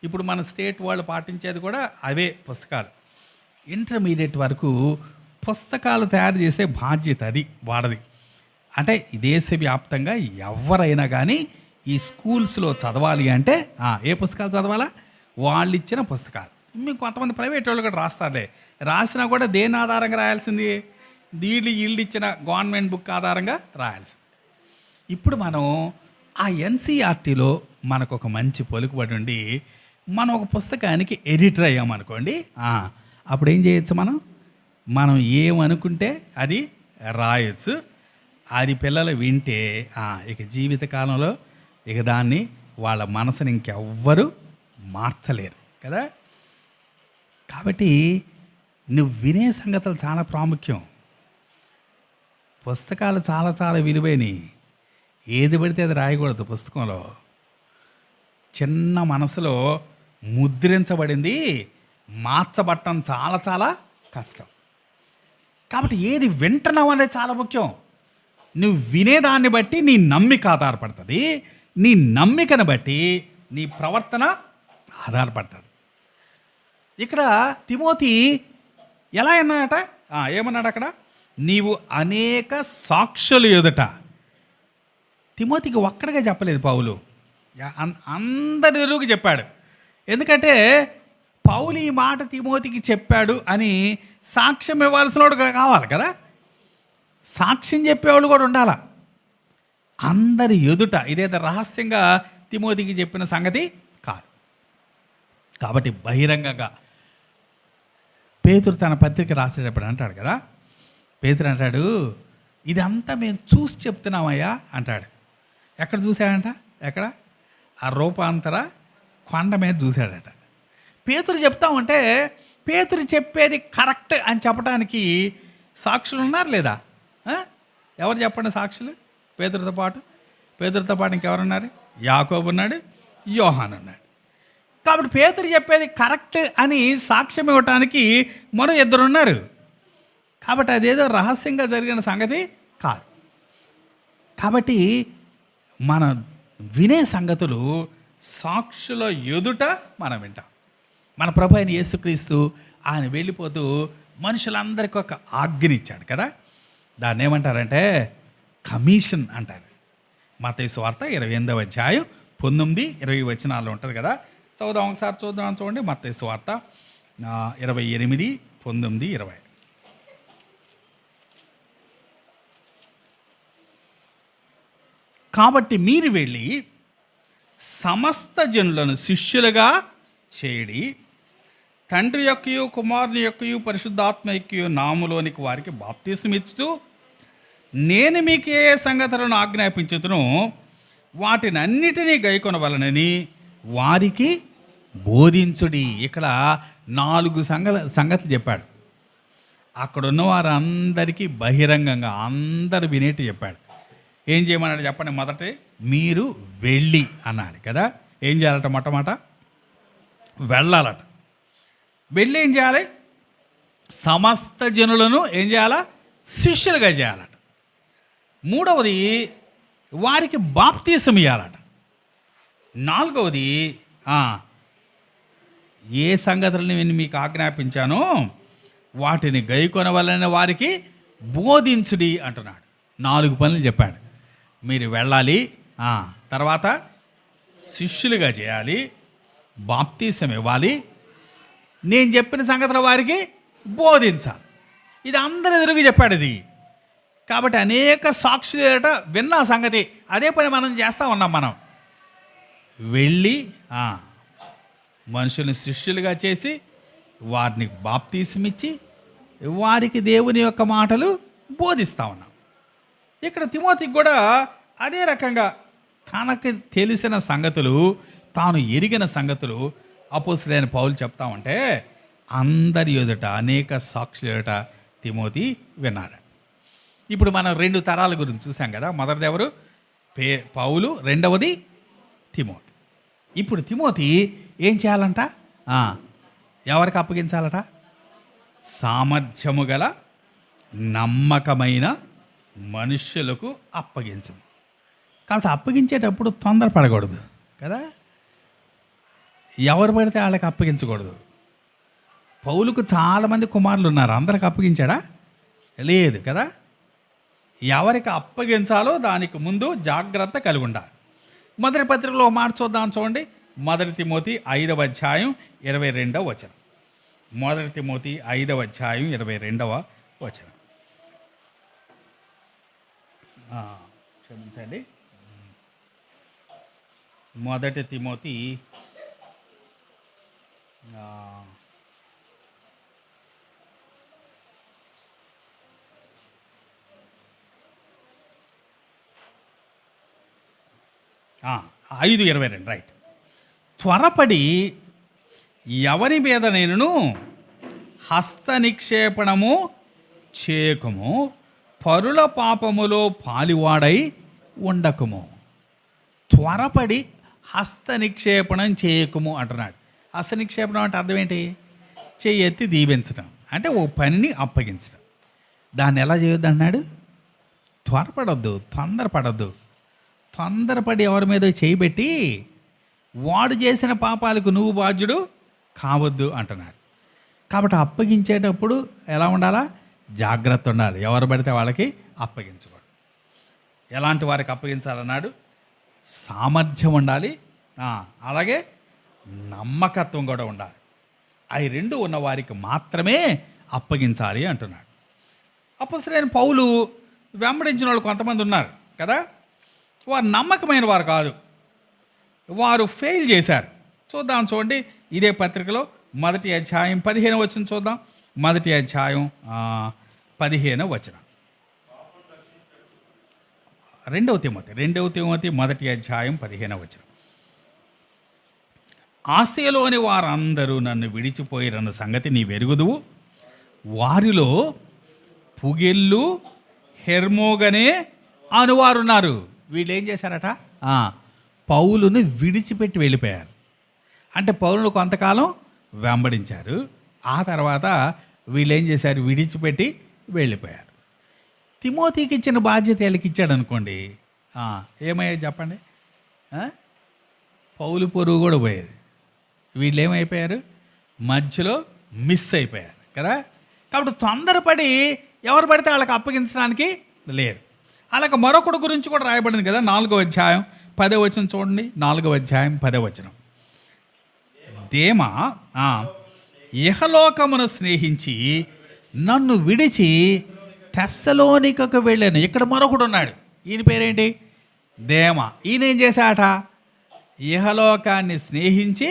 ఇప్పుడు మన స్టేట్ వాళ్ళు పాటించేది కూడా అవే పుస్తకాలు. ఇంటర్మీడియట్ వరకు పుస్తకాలు తయారు చేసే బాధ్యత అది వాడది. అంటే దేశవ్యాప్తంగా ఎవరైనా కానీ ఈ స్కూల్స్లో చదవాలి అంటే ఏ పుస్తకాలు చదవాలా? వాళ్ళు ఇచ్చిన పుస్తకాలు. మీకు కొంతమంది ప్రైవేట్ వాళ్ళు కూడా రాస్తారులే, రాసినా కూడా దేని ఆధారంగా రాయాల్సింది? వీళ్ళు ఇచ్చిన గవర్నమెంట్ బుక్ ఆధారంగా రాయాల్సింది. ఇప్పుడు మనం ఆ ఎన్సీఆర్టీలో మనకు ఒక మంచి పలుకుబడి ఉండి మనం ఒక పుస్తకానికి ఎడిటర్ అయ్యామనుకోండి, అప్పుడు ఏం చేయొచ్చు? మనం ఏమనుకుంటే అది రాయొచ్చు. అది పిల్లలు వింటే ఇక జీవితకాలంలో ఇక దాన్ని వాళ్ళ మనసుని ఇంకెవ్వరు మార్చలేరు కదా. కాబట్టి నువ్వు వినే సంగతులు చాలా ప్రాముఖ్యం. పుస్తకాలు చాలా చాలా విలువైనవి. ఏది పడితే అది రాయకూడదు పుస్తకంలో. చిన్న మనసులో ముద్రించబడింది మార్చబట్టం చాలా చాలా కష్టం. కాబట్టి ఏది వింటున్నావు అనేది చాలా ముఖ్యం. నువ్వు వినేదాన్ని బట్టి నీ నమ్మిక ఆధారపడుతుంది, నీ నమ్మికను బట్టి నీ ప్రవర్తన ఆధారపడుతుంది. ఇక్కడ తిమోతి ఎలా అన్నాడట? ఏమన్నాడు అక్కడ? నీవు అనేక సాక్షులు ఎదుట. తిమోతికి ఒక్కడిగా చెప్పలేదు పౌలు, అందరి ఎదురుగా చెప్పాడు. ఎందుకంటే పౌలు ఈ మాట తిమోతికి చెప్పాడు అని సాక్ష్యం ఇవ్వాల్సిన వాడు కావాలి కదా. సాక్ష్యం చెప్పేవాళ్ళు కూడా ఉండాలా అందరి ఎదుట. ఇదేదో రహస్యంగా తిమోతికి చెప్పిన సంగతి కాదు. కాబట్టి బహిరంగంగా పేతురు తన పత్రిక రాసేటప్పుడు అంటాడు కదా, పేతురు అంటాడు, ఇదంతా మేము చూసి చెప్తున్నామయ్యా అంటాడు. ఎక్కడ చూశాడంట? ఎక్కడ? ఆ రూపాంతర కొండ మీద చూశాడట. పేతురు చెప్తామంటే పేతురు చెప్పేది కరెక్ట్ అని చెప్పడానికి సాక్షులు ఉన్నారు లేదా? ఎవరు చెప్పండి సాక్షులు? పేతురుతో పాటు ఇంకెవరున్నారు? యాకోబు ఉన్నాడు, యోహాను ఉన్నాడు. కాబట్టి పేతురు చెప్పేది కరెక్ట్ అని సాక్ష్యం ఇవ్వటానికి మరో ఇద్దరు ఉన్నారు. కాబట్టి అదేదో రహస్యంగా జరిగిన సంగతి కాదు. కాబట్టి మన వినే సంగతులు సాక్షుల ఎదుట మనం వింటాం. మన ప్రభు అయిన యేసుక్రీస్తు ఆయన వెళ్ళిపోతూ మనుషులందరికీ ఒక ఆజ్ఞనిచ్చాడు కదా, దాన్ని ఏమంటారంటే కమిషన్ అంటారు. మత్తయి సువార్త 28వ అధ్యాయం 19-20 వచనాల్లో ఉంటుంది కదా, చదువుదాం ఒకసారి చూడండి. మత్తయి సువార్త 28, 19, 20. కాబట్టి మీరు వెళ్ళి సమస్త జనులను శిష్యులుగా చేయడి, తండ్రి యొక్కయు కుమారుని యొక్కయు పరిశుద్ధాత్మ యొక్కయు నామములోనికి వారికి బాప్తిసమిచ్చు, నేను మీకు ఏ సంగతులను ఆజ్ఞాపించుతునో వాటిని అన్నిటినీ గైకొనవలనని వారికి బోధించుడి. ఇక్కడ 4 సంగతులు చెప్పాడు. అక్కడున్న వారందరికీ బహిరంగంగా అందరు వినేట్టు చెప్పాడు. ఏం చేయమన్నాడు చెప్పండి? మొదటి మీరు వెళ్ళి అన్నాడు కదా. ఏం చేయాలట? మొట్టమొదట వెళ్ళాలట. వెళ్ళి ఏం చేయాలి? సమస్త జనులను ఏం చేయాలా? శిష్యులుగా చేయాలట. మూడవది వారికి బాప్తీసం ఇవ్వాలట. నాలుగవది ఏ సంగతులను నేను మీకు ఆజ్ఞాపించానో వాటిని గైకొనవలన వారికి బోధించుడి అంటున్నాడు. 4 పనులు చెప్పాడు. మీరు వెళ్ళాలి, తర్వాత శిష్యులుగా చేయాలి, బాప్తీసం ఇవ్వాలి, నేను చెప్పిన సంగతుల వారికి బోధించాలి. ఇది అందరి ఎదురుగా చెప్పాడు ఇది. కాబట్టి అనేక సాక్షులేట విన్న సంగతి అదే పని మనం చేస్తూ ఉన్నాం. మనం వెళ్ళి మనుషుల్ని శిష్యులుగా చేసి వారిని బాప్తీసమిచ్చి వారికి దేవుని యొక్క మాటలు బోధిస్తూ ఉన్నాం. ఇక్కడ తిమోతికి కూడా అదే రకంగా తనకు తెలిసిన సంగతులు, తాను ఎరిగిన సంగతులు అపోస్తలుడైన పౌలు చెప్తా ఉంటే అందరి ఎదుట అనేక సాక్షుల ఎదుట తిమోతి విన్నాడు. ఇప్పుడు మనం 2 తరాల గురించి చూసాం కదా. మొదటిది ఎవరు? పౌలు, రెండవది తిమోతి. ఇప్పుడు తిమోతి ఏం చేయాలంట? ఎవరికి అప్పగించాలట? సామర్థ్యము గల నమ్మకమైన మనుష్యులకు అప్పగించము. కాబట్టి అప్పగించేటప్పుడు తొందరపడకూడదు కదా. ఎవరు పడితే వాళ్ళకి అప్పగించకూడదు. పౌలుకు చాలామంది కుమారులు ఉన్నారు, అందరికి అప్పగించాడా? లేదు కదా. ఎవరికి అప్పగించాలో దానికి ముందు జాగ్రత్త కలిగి ఉండాలి. మొదటి పత్రికలో మాట చూడండి. 1 తిమోతి 5వ అధ్యాయం 22వ వచనం. 1 తిమోతి 5వ అధ్యాయం 22వ వచనం. క్షమించండి. 1 తిమోతి 5:22 రైట్. త్వరపడి ఎవరి మీద నేను హస్త నిక్షేపణము చేయకము, పరుల పాపములో పాలివాడై ఉండకము. త్వరపడి హస్త నిక్షేపణం చేయకము అంటున్నాడు. హస్త నిక్షేపణం అంటే అర్థం ఏంటి? చెయ్యి ఎత్తి దీవించడం అంటే ఓ పనిని అప్పగించడం. దాన్ని ఎలా చేయొద్దు అన్నాడు? త్వరపడొద్దు, తొందరపడొద్దు. తొందరపడి ఎవరి మీద చేయబెట్టి వాడు చేసిన పాపాలకు నువ్వు బాధ్యుడు కావద్దు అంటున్నాడు. కాబట్టి అప్పగించేటప్పుడు ఎలా ఉండాలా? జాగ్రత్త ఉండాలి. ఎవరు పడితే వాళ్ళకి అప్పగించకూడదు. ఎలాంటి వారికి అప్పగించాలన్నాడు? సామర్థ్యం ఉండాలి, అలాగే నమ్మకత్వం కూడా ఉండాలి. అవి 2 ఉన్న వారికి మాత్రమే అప్పగించాలి అంటున్నాడు. అపోస్తలుడైన పౌలు వెంబడించిన వాళ్ళు కొంతమంది ఉన్నారు కదా. వారు నమ్మకమైన వారు కాదు, వారు ఫెయిల్ చేశారు. చూడండి ఇదే పత్రికలో 1వ అధ్యాయం 15వ వచనం చూద్దాం. 1వ అధ్యాయం 15వ వచనం. 2వ తిమోతి 1వ అధ్యాయం 15వ వచనం. ఆసియలోని వారందరూ నన్ను విడిచిపోయిరన్న సంగతి నీ వెరుగుదువు. వారిలో పుగెళ్ళు హెర్మోగనే అనువారు ఉన్నారు. వీళ్ళు ఏం చేశారట, పౌలుని విడిచిపెట్టి వెళ్ళిపోయారు. అంటే పౌలును కొంతకాలం వెంబడించారు, ఆ తర్వాత వీళ్ళు ఏం చేశారు, విడిచిపెట్టి వెళ్ళిపోయారు. తిమోతికి ఇచ్చిన బాధ్యత వీళ్ళకి ఇచ్చాడు అనుకోండి, ఏమయ్యేది చెప్పండి, పౌలు పొరుగు కూడా పోయేది. వీళ్ళు ఏమైపోయారు, మధ్యలో మిస్ అయిపోయారు కదా. కాబట్టి తొందరపడి ఎవరు పడితే వాళ్ళకి అప్పగించడానికి లేదు. అలాగే మరొకడు గురించి కూడా రాయబడింది కదా, 4వ అధ్యాయం 10వ వచనం చూడండి. 4వ అధ్యాయం 10వ వచనం. దేమా ఇహలోకమును స్నేహించి నన్ను విడిచి తెస్సలోనికకు వెళ్ళాను. ఇక్కడ మరొకడు ఉన్నాడు, ఈయన పేరేంటి, దేమా. ఈయన ఏం చేశాట, ఇహలోకాన్ని స్నేహించి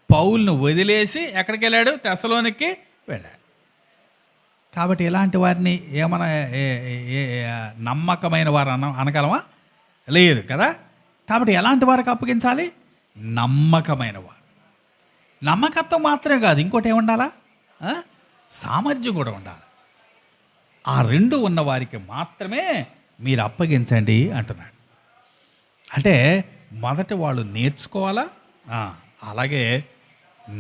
పౌలును వదిలేసి ఎక్కడికి వెళ్ళాడు, తెస్సలోనికి వెళ్ళాడు. కాబట్టి ఇలాంటి వారిని ఏమైనా నమ్మకమైన వారు అనగలమా, లేదు కదా. కాబట్టి ఎలాంటి వారికి అప్పగించాలి, నమ్మకమైన వారు. నమ్మకత్వం మాత్రమే కాదు, ఇంకోటి ఏముండాలా, సామర్థ్యం కూడా ఉండాలి. ఆ రెండు ఉన్న వారికి మాత్రమే మీరు అప్పగించండి అంటున్నాడు. అంటే మొదట వాళ్ళు నేర్చుకోవాలా, అలాగే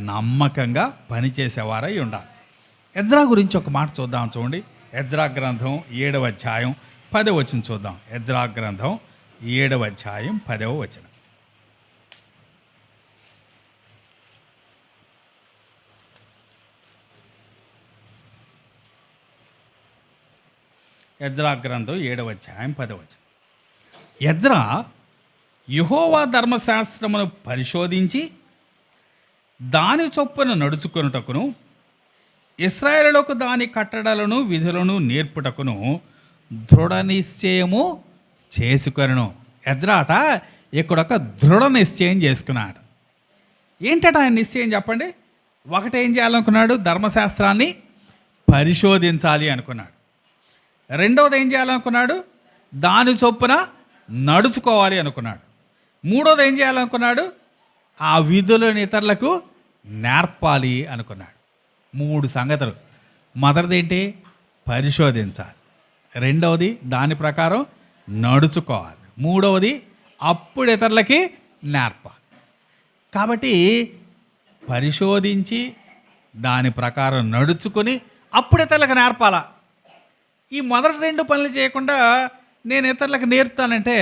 నమ్మకంగా పనిచేసేవారై ఉండాలి. ఎజ్రా గురించి ఒక మాట చూద్దాం, చూడండి. ఎజ్రా గ్రంథం 7వ అధ్యాయం 10వ వచనం చూద్దాం. ఎజ్రా గ్రంథం 7వ అధ్యాయం 10వ వచనం. ఎజ్రా గ్రంథం 7వ అధ్యాయం 10వ వచనం. ఎజ్రా యెహోవా ధర్మశాస్త్రమును పరిశోధించి దాని చొప్పున నడుచుకొనుటకును ఇశ్రాయేలులకు దాని కట్టడలను విధులను నేర్పుటకును దృఢ నిశ్చయము చేసుకొనును. ఎజ్రాట ఇక్కడొక దృఢ నిశ్చయం చేసుకున్నాడు. ఏంటట ఆయన నిశ్చయం చెప్పండి. ఒకటి ఏం చేయాలనుకున్నాడు, ధర్మశాస్త్రాన్ని పరిశోధించాలి అనుకున్నాడు. రెండవది ఏం చేయాలనుకున్నాడు, దాని చొప్పున నడుచుకోవాలి అనుకున్నాడు. మూడోది ఏం చేయాలనుకున్నాడు, ఆ విధులను ఇతరులకు నేర్పాలి అనుకున్నాడు. 3 సంగతులు. మొదటిది ఏంటి, పరిశోధించాలి. రెండవది దాని ప్రకారం నడుచుకోవాలి. మూడవది అప్పుడు ఇతరులకి నేర్పాలి. కాబట్టి పరిశోధించి దాని ప్రకారం నడుచుకొని అప్పుడు ఇతరులకు నేర్పాలా. ఈ మొదటి 2 పనులు చేయకుండా నేను ఇతరులకు నేర్పుతానంటే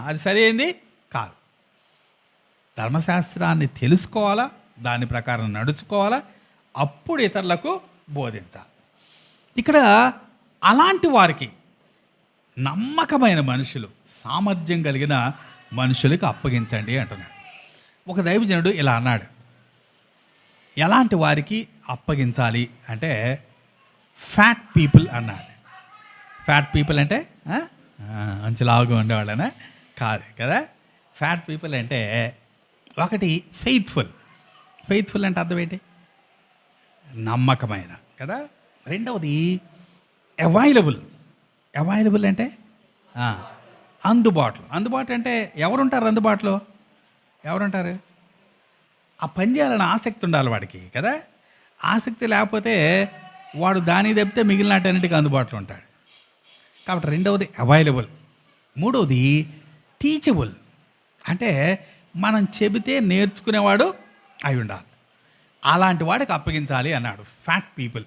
అది సరైంది కాదు. ధర్మశాస్త్రాన్ని తెలుసుకోవాలా, దాని ప్రకారం నడుచుకోవాలా, అప్పుడు ఇతరులకు బోధించాలి. ఇక్కడ అలాంటి వారికి నమ్మకమైన మనుషులు, సామర్థ్యం కలిగిన మనుషులకు అప్పగించండి అంటున్నాడు. ఒక దైవజనుడు ఇలా అన్నాడు, ఎలాంటి వారికి అప్పగించాలి అంటే ఫ్యాట్ పీపుల్ అన్నాడు. ఫ్యాట్ పీపుల్ అంటే మంచి లావుగా ఉండేవాళ్ళనే కాదు కదా. ఫ్యాట్ పీపుల్ అంటే ఒకటి ఫెయిత్ఫుల్ అంటే అర్థం ఏంటి, నమ్మకమైన కదా. రెండవది అవైలబుల్ అంటే అందుబాటు అంటే ఎవరుంటారు అందుబాటులో, ఎవరుంటారు, ఆ పని చేయాలని ఆసక్తి ఉండాలి వాడికి కదా. ఆసక్తి లేకపోతే వాడు దాని తప్పితే మిగిలినటన్నిటికీ అందుబాటులో ఉంటాడు. కాబట్టి రెండవది అవైలబుల్. మూడవది టీచబుల్ అంటే మనం చెబితే నేర్చుకునేవాడు అయి ఉండాలి. అలాంటి వాడికి అప్పగించాలి అన్నాడు. Fat people,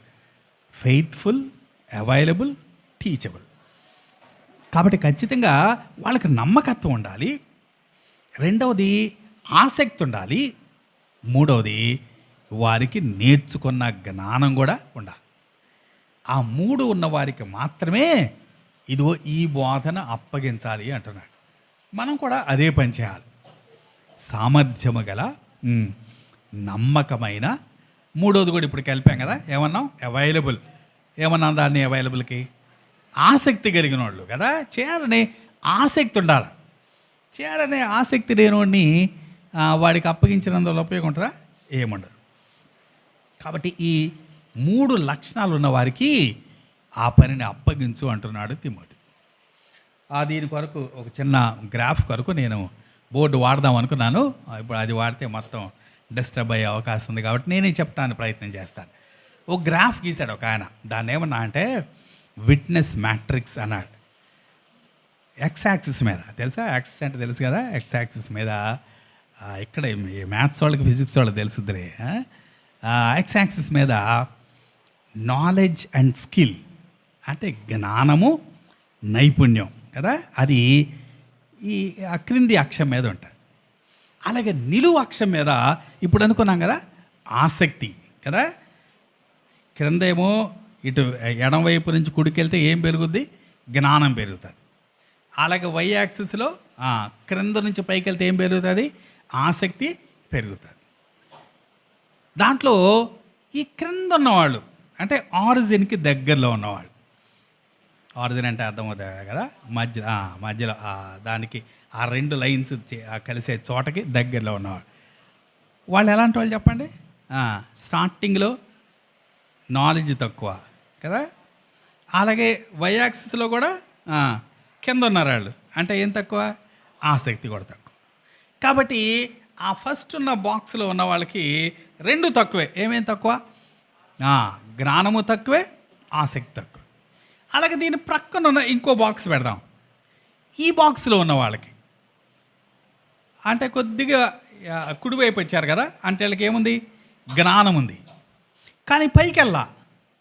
faithful, available, teachable. కాబట్టి ఖచ్చితంగా వాళ్ళకి నమ్మకత్వం ఉండాలి. రెండవది ఆసక్తి ఉండాలి. మూడవది వారికి నేర్చుకున్న జ్ఞానం కూడా ఉండాలి. ఆ 3 ఉన్న వారికి మాత్రమే ఇదిగో ఈ బోధన అప్పగించాలి అంటున్నాడు. మనం కూడా అదే పని చేయాలి. సామర్థ్యము గల, నమ్మకమైన, మూడోది కూడా ఇప్పుడు కలిపాం కదా, ఏమన్నాం అవైలబుల్. ఏమన్నాం దాన్ని, అవైలబుల్కి ఆసక్తి కలిగిన వాళ్ళు కదా. చేయాలనే ఆసక్తి ఉండాలి. చేయాలనే ఆసక్తి లేనివాడిని వాడికి అప్పగించినందువల్ల ఉపయోగం ఉంటుందా, ఏముండదు. కాబట్టి ఈ 3 లక్షణాలు ఉన్న వారికి ఆ పనిని అప్పగించు అంటున్నాడు తిమోతి. దీని కొరకు ఒక చిన్న గ్రాఫ్ కొరకు నేను బోర్డు వాడదాం అనుకున్నాను. ఇప్పుడు అది వాడితే మొత్తం డిస్టర్బ్ అయ్యే అవకాశం ఉంది కాబట్టి నేనే చెప్పడానికి ప్రయత్నం చేస్తాను. ఒక గ్రాఫ్ గీశాడు ఒక ఆయన. దాన్ని ఏమన్నా అంటే విట్నెస్ మ్యాట్రిక్స్ అన్నాడు. ఎక్స్ యాక్సిస్ మీద తెలుసా, యాక్సిస్ అంటే తెలుసు కదా, ఎక్స్ యాక్సిస్ మీద ఇక్కడ మ్యాథ్స్ వాళ్ళకి ఫిజిక్స్ వాళ్ళకి తెలుసుద్దిలే. ఎక్స్ యాక్సిస్ మీద నాలెడ్జ్ అండ్ స్కిల్ అంటే జ్ఞానము నైపుణ్యం కదా, అది ఈ క్రింది అక్షం మీద ఉంటుంది. అలాగే నిలువు అక్షం మీద ఇప్పుడు అనుకున్నాం కదా ఆసక్తి కదా, క్రిందేమో ఇటు ఎడం వైపు నుంచి కుడికెళ్తే ఏం పెరుగుద్ది, జ్ఞానం పెరుగుతుంది. అలాగే వై యాక్సిస్లో క్రింద నుంచి పైకి వెళ్తే ఏం పెరుగుతుంది, ఆసక్తి పెరుగుతుంది. దాంట్లో ఈ క్రింద ఉన్నవాళ్ళు అంటే ఆరిజిన్కి దగ్గరలో ఉన్నవాళ్ళు, ఆరిజిన్ అంటే అర్థమవుతుంది కదా, మధ్యలో దానికి ఆ రెండు లైన్స్ కలిసే చోటకి దగ్గరలో ఉన్నవాళ్ళు, వాళ్ళు ఎలాంటి వాళ్ళు చెప్పండి. స్టార్టింగ్లో నాలెడ్జ్ తక్కువ కదా, అలాగే వై యాక్సిస్లో కూడా కింద ఉన్నారు వాళ్ళు, అంటే ఏం తక్కువ, ఆసక్తి కూడా తక్కువ. కాబట్టి ఆ ఫస్ట్ ఉన్న బాక్స్లో ఉన్న వాళ్ళకి రెండు తక్కువే. ఏమేం తక్కువ, జ్ఞానము తక్కువే, ఆసక్తి తక్కువ. అలాగే దీని ప్రక్కన ఉన్న ఇంకో బాక్స్ పెడదాం. ఈ బాక్స్లో ఉన్న వాళ్ళకి అంటే కొద్దిగా కుడివైపు వచ్చారు కదా, అంటే వీళ్ళకి ఏముంది, జ్ఞానం ఉంది, కానీ పైకి వెళ్ళా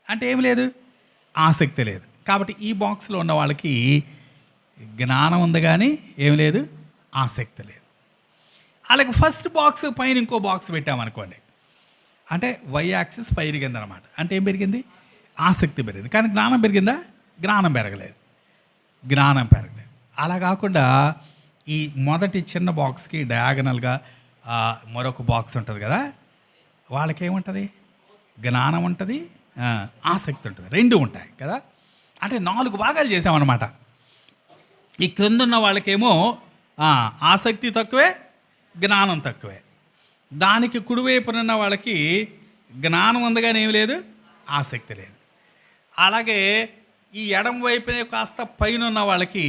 అంటే ఏమి లేదు, ఆసక్తి లేదు. కాబట్టి ఈ బాక్స్లో ఉన్న వాళ్ళకి జ్ఞానం ఉంది కానీ ఏమి లేదు, ఆసక్తి లేదు. అలాగే ఫస్ట్ బాక్స్ పైన ఇంకో బాక్స్ పెట్టామనుకోండి, అంటే వై యాక్సిస్ పెరిగింది అనమాట. అంటే ఏం పెరిగింది, ఆసక్తి పెరిగింది, కానీ జ్ఞానం పెరిగిందా, జ్ఞానం పెరగలేదు. అలా కాకుండా ఈ మొదటి చిన్న బాక్స్కి డయాగనల్గా మరొక బాక్స్ ఉంటుంది కదా, వాళ్ళకి ఏముంటుంది, జ్ఞానం ఉంటుంది, ఆసక్తి ఉంటుంది, రెండు ఉంటాయి కదా. అంటే 4 భాగాలు చేసామన్నమాట. ఈ క్రిందున్న వాళ్ళకేమో ఆసక్తి తక్కువే, జ్ఞానం తక్కువే. దానికి కుడివైపునున్న వాళ్ళకి జ్ఞానం ఉంది కానీ ఏమి లేదు, ఆసక్తి లేదు. అలాగే ఈ ఎడం వైపునే కాస్త పైన ఉన్న వాళ్ళకి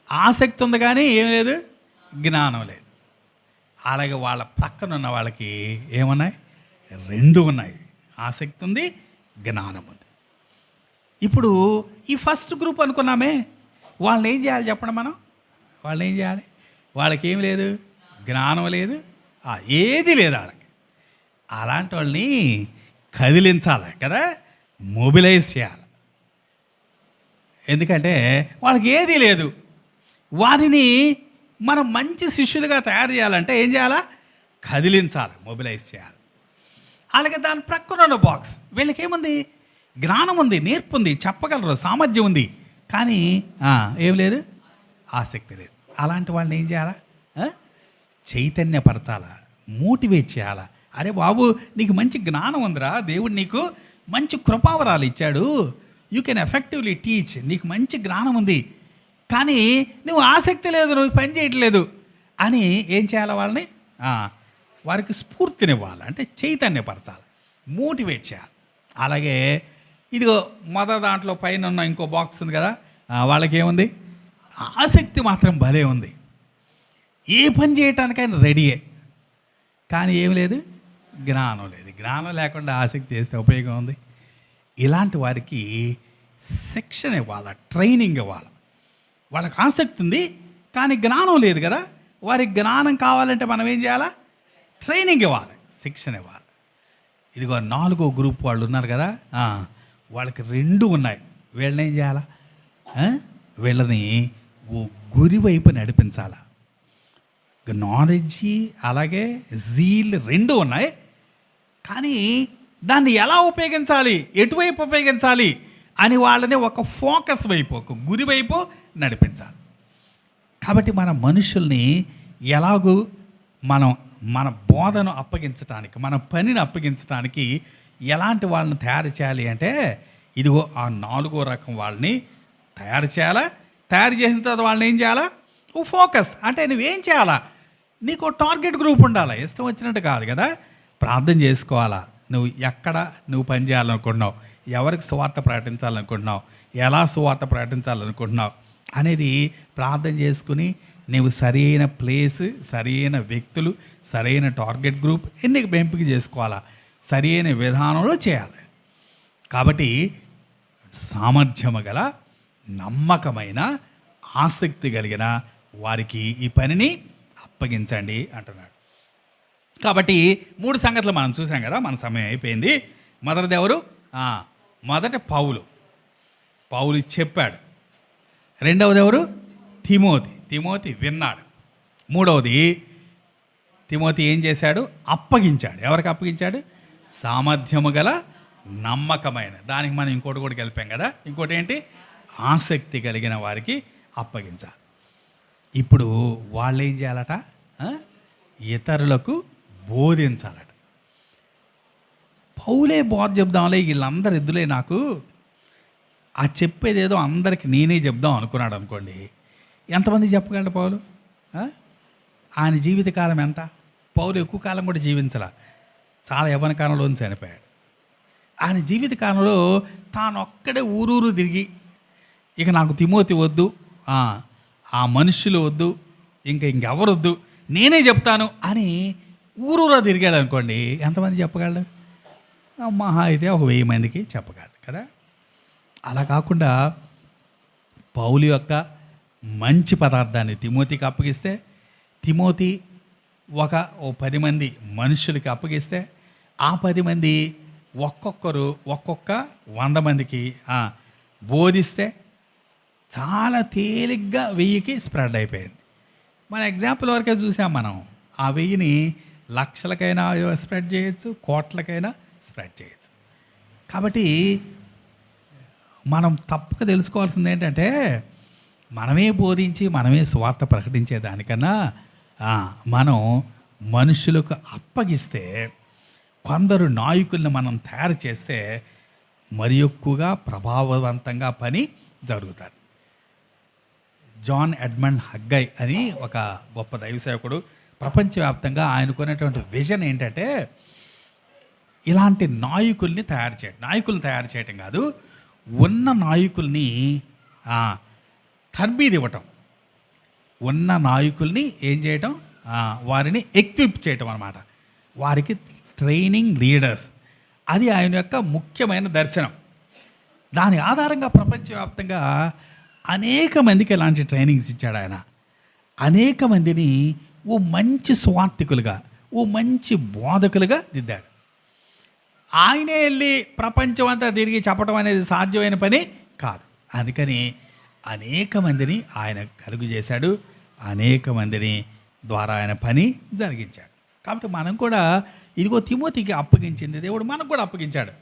ఆసక్తి ఉంది కానీ ఏం లేదు, జ్ఞానం లేదు. అలాగే వాళ్ళ పక్కన ఉన్న వాళ్ళకి ఏమున్నాయి, రెండు ఉన్నాయి, ఆసక్తి ఉంది, జ్ఞానం ఉంది. ఇప్పుడు ఈ ఫస్ట్ గ్రూప్ అనుకున్నామే, వాళ్ళని ఏం చేయాలి చెప్పండి మనం, వాళ్ళని ఏం చేయాలి, వాళ్ళకి ఏం లేదు, జ్ఞానం లేదు, ఏది లేదు వాళ్ళకి. అలాంటి వాళ్ళని కదిలించాలి కదా, మొబిలైజ్ చేయాలి. ఎందుకంటే వాళ్ళకి ఏదీ లేదు, వారిని మనం మంచి శిష్యులుగా తయారు చేయాలంటే ఏం చేయాలా, కదిలించాలి, మొబిలైజ్ చేయాలి. అలాగే దాని ప్రక్కన ఉన్న బాక్స్, వీళ్ళకి ఏముంది, జ్ఞానం ఉంది, నేర్పు ఉంది, చెప్పగలరు, సామర్థ్యం ఉంది, కానీ ఏం లేదు, ఆసక్తి లేదు. అలాంటి వాళ్ళని ఏం చేయాలా, చైతన్యపరచాలా, మోటివేట్ చేయాలా. అరే బాబు, నీకు మంచి జ్ఞానం ఉందిరా, దేవుడు నీకు మంచి కృపావరాలు ఇచ్చాడు, యూ కెన్ ఎఫెక్టివ్లీ టీచ్, నీకు మంచి జ్ఞానం ఉంది, కానీ నువ్వు ఆసక్తి లేదు, నువ్వు పని చేయట్లేదు అని ఏం చేయాలి, వాళ్ళని వారికి స్ఫూర్తినివ్వాలి, అంటే చైతన్యపరచాలి, మోటివేట్ చేయాలి. అలాగే ఇదిగో మొదటి దాంట్లో పైన ఉన్న ఇంకో బాక్స్ ఉంది కదా, వాళ్ళకి ఏముంది, ఆసక్తి మాత్రం భలే ఉంది, ఏ పని చేయటానికైనా రెడీయే, కానీ ఏమి లేదు, జ్ఞానం లేదు. జ్ఞానం లేకుండా ఆసక్తి చేస్తే ఉపయోగం ఉంది. ఇలాంటి వారికి శిక్షణ ఇవ్వాలి, ట్రైనింగ్ ఇవ్వాలి. వాళ్ళకి ఆసక్తి ఉంది కానీ జ్ఞానం లేదు కదా, వారికి జ్ఞానం కావాలంటే మనం ఏం చేయాలా, ట్రైనింగ్ ఇవ్వాలి, శిక్షణ ఇవ్వాలి. ఇదిగో 4వ గ్రూప్ వాళ్ళు ఉన్నారు కదా, వాళ్ళకి రెండు ఉన్నాయి. వీళ్ళని ఏం చేయాలా, వీళ్ళని గురి వైపు నడిపించాలా. నాలెడ్జి అలాగే జీల్ రెండు ఉన్నాయి, కానీ దాన్ని ఎలా ఉపయోగించాలి, ఎటువైపు ఉపయోగించాలి అని వాళ్ళని ఒక ఫోకస్ వైపు, ఒక గురి వైపు నడిపించాలి. కాబట్టి మన మనుషుల్ని ఎలాగూ మన బోధను అప్పగించడానికి, మన పనిని అప్పగించడానికి ఎలాంటి వాళ్ళని తయారు చేయాలి అంటే, ఇదిగో ఆ 4వ రకం వాళ్ళని తయారు చేయాలా. తయారు చేసిన తర్వాత వాళ్ళని ఏం చేయాలా, నువ్వు ఫోకస్ అంటే నువ్వేం చేయాలా, నీకు టార్గెట్ గ్రూప్ ఉండాలా, ఇష్టం వచ్చినట్టు కాదు కదా. ప్రార్థన చేసుకోవాలా, నువ్వు ఎక్కడ నువ్వు పని చేయాలనుకుంటున్నావు, ఎవరికి సువార్త ప్రకటించాలనుకుంటున్నావు, ఎలా సువార్త ప్రకటించాలనుకుంటున్నావు అనేది ప్రార్థన చేసుకుని నువ్వు సరైన ప్లేస్, సరైన వ్యక్తులు, సరైన టార్గెట్ గ్రూప్ ఎంపిక చేసుకోవాలా, సరైన విధానంలో చేయాలి. కాబట్టి సామర్థ్యము గల, నమ్మకమైన, ఆసక్తి కలిగిన వారికి ఈ పనిని అప్పగించండి అంటున్నాడు. కాబట్టి 3 సంగతులు మనం చూసాం కదా, మన సమయం అయిపోయింది. మొదటిది ఎవరు? మొదట పౌలు చెప్పాడు. రెండవది ఎవరు? తిమోతి విన్నాడు. మూడవది తిమోతి ఏం చేశాడు? అప్పగించాడు. ఎవరికి అప్పగించాడు? సామర్థ్యము గల, నమ్మకమైన. దానికి మనం ఇంకోటి కూడా కలిపాం కదా. ఇంకోటి ఏంటి? ఆసక్తి కలిగిన వారికి అప్పగించాలి. ఇప్పుడు వాళ్ళు ఏం చేయాలట? ఇతరులకు బోధించాలట. పౌలే బోధ చెప్దాంలే, వీళ్ళందరూ ఎద్దులే, నాకు ఆ చెప్పేదేదో అందరికి నేనే చెప్దాం అనుకున్నాడు అనుకోండి. ఎంతమంది చెప్పగలడు పౌలు? ఆయన జీవితకాలం ఎంత? పౌలు ఎక్కువ కాలం కూడా జీవించాల, చాలా యవ్వన కాలంలో చనిపోయాడు. ఆయన జీవితకాలంలో తానొక్కడే ఊరూరు తిరిగి, ఇక నాకు తిమోతి వద్దు, ఆ మనుష్యులు వద్దు, ఇంకెవరు వద్దు, నేనే చెప్తాను అని ఊరూరా తిరిగాడు అనుకోండి. ఎంతమంది చెప్పగలడు? మహా అయితే ఒక 1000 మందికి చెప్పగలడు కదా. అలా కాకుండా పౌలు యొక్క మంచి పదార్థాన్ని తిమోతికి అప్పగిస్తే, తిమోతి ఓ 10 మంది మనుషులకి అప్పగిస్తే, ఆ 10 మంది ఒక్కొక్కరు ఒక్కొక్క 100 మందికి బోధిస్తే చాలా తేలిగ్గా 1000కి స్ప్రెడ్ అయిపోయింది. మన ఎగ్జాంపుల్ వరకే చూసాం మనం. ఆ 1000ని లక్షలకైనా స్ప్రెడ్ చేయొచ్చు, కోట్లకైనా స్ప్రెడ్ చేయొచ్చు. కాబట్టి మనం తప్పక తెలుసుకోవాల్సింది ఏంటంటే, మనమే బోధించి మనమే స్వార్థ ప్రకటించే దానికన్నా మనం మనుషులకు అప్పగిస్తే, కొందరు నాయకుల్ని మనం తయారు చేస్తే మరి ఎక్కువగా ప్రభావవంతంగా పని జరుగుతుంది. జాన్ ఎడ్మండ్ హగ్గై అని ఒక గొప్ప దైవసేవకుడు, ప్రపంచవ్యాప్తంగా ఆయనకున్నటువంటి విజన్ ఏంటంటే, ఇలాంటి నాయకుల్ని తయారు చేయటం కాదు, ఉన్న నాయకుల్ని తర్బీదు ఇవ్వటం, ఉన్న నాయకుల్ని ఏం చేయటం, వారిని ఎక్విప్ చేయటం అన్నమాట. వారికి ట్రైనింగ్ లీడర్స్, అది ఆయన యొక్క ముఖ్యమైన దర్శనం. దాని ఆధారంగా ప్రపంచవ్యాప్తంగా అనేక మందికి ఇలాంటి ట్రైనింగ్స్ ఇచ్చాడు ఆయన. అనేక మందిని ఓ మంచి స్వార్థికులుగా, ఓ మంచి బోధకులుగా దిద్దాడు. ఆయనే వెళ్ళి ప్రపంచం అంతా తిరిగి చెప్పడం అనేది సాధ్యమైన పని కాదు. అందుకని అనేక మందిని ఆయన కలుగు చేశాడు, అనేక మందిని ద్వారా ఆయన పని జరిగించాడు. కాబట్టి మనం కూడా ఇదిగో తిమోతికి అప్పగించింది దేవుడు మనకు కూడా అప్పగించాడు.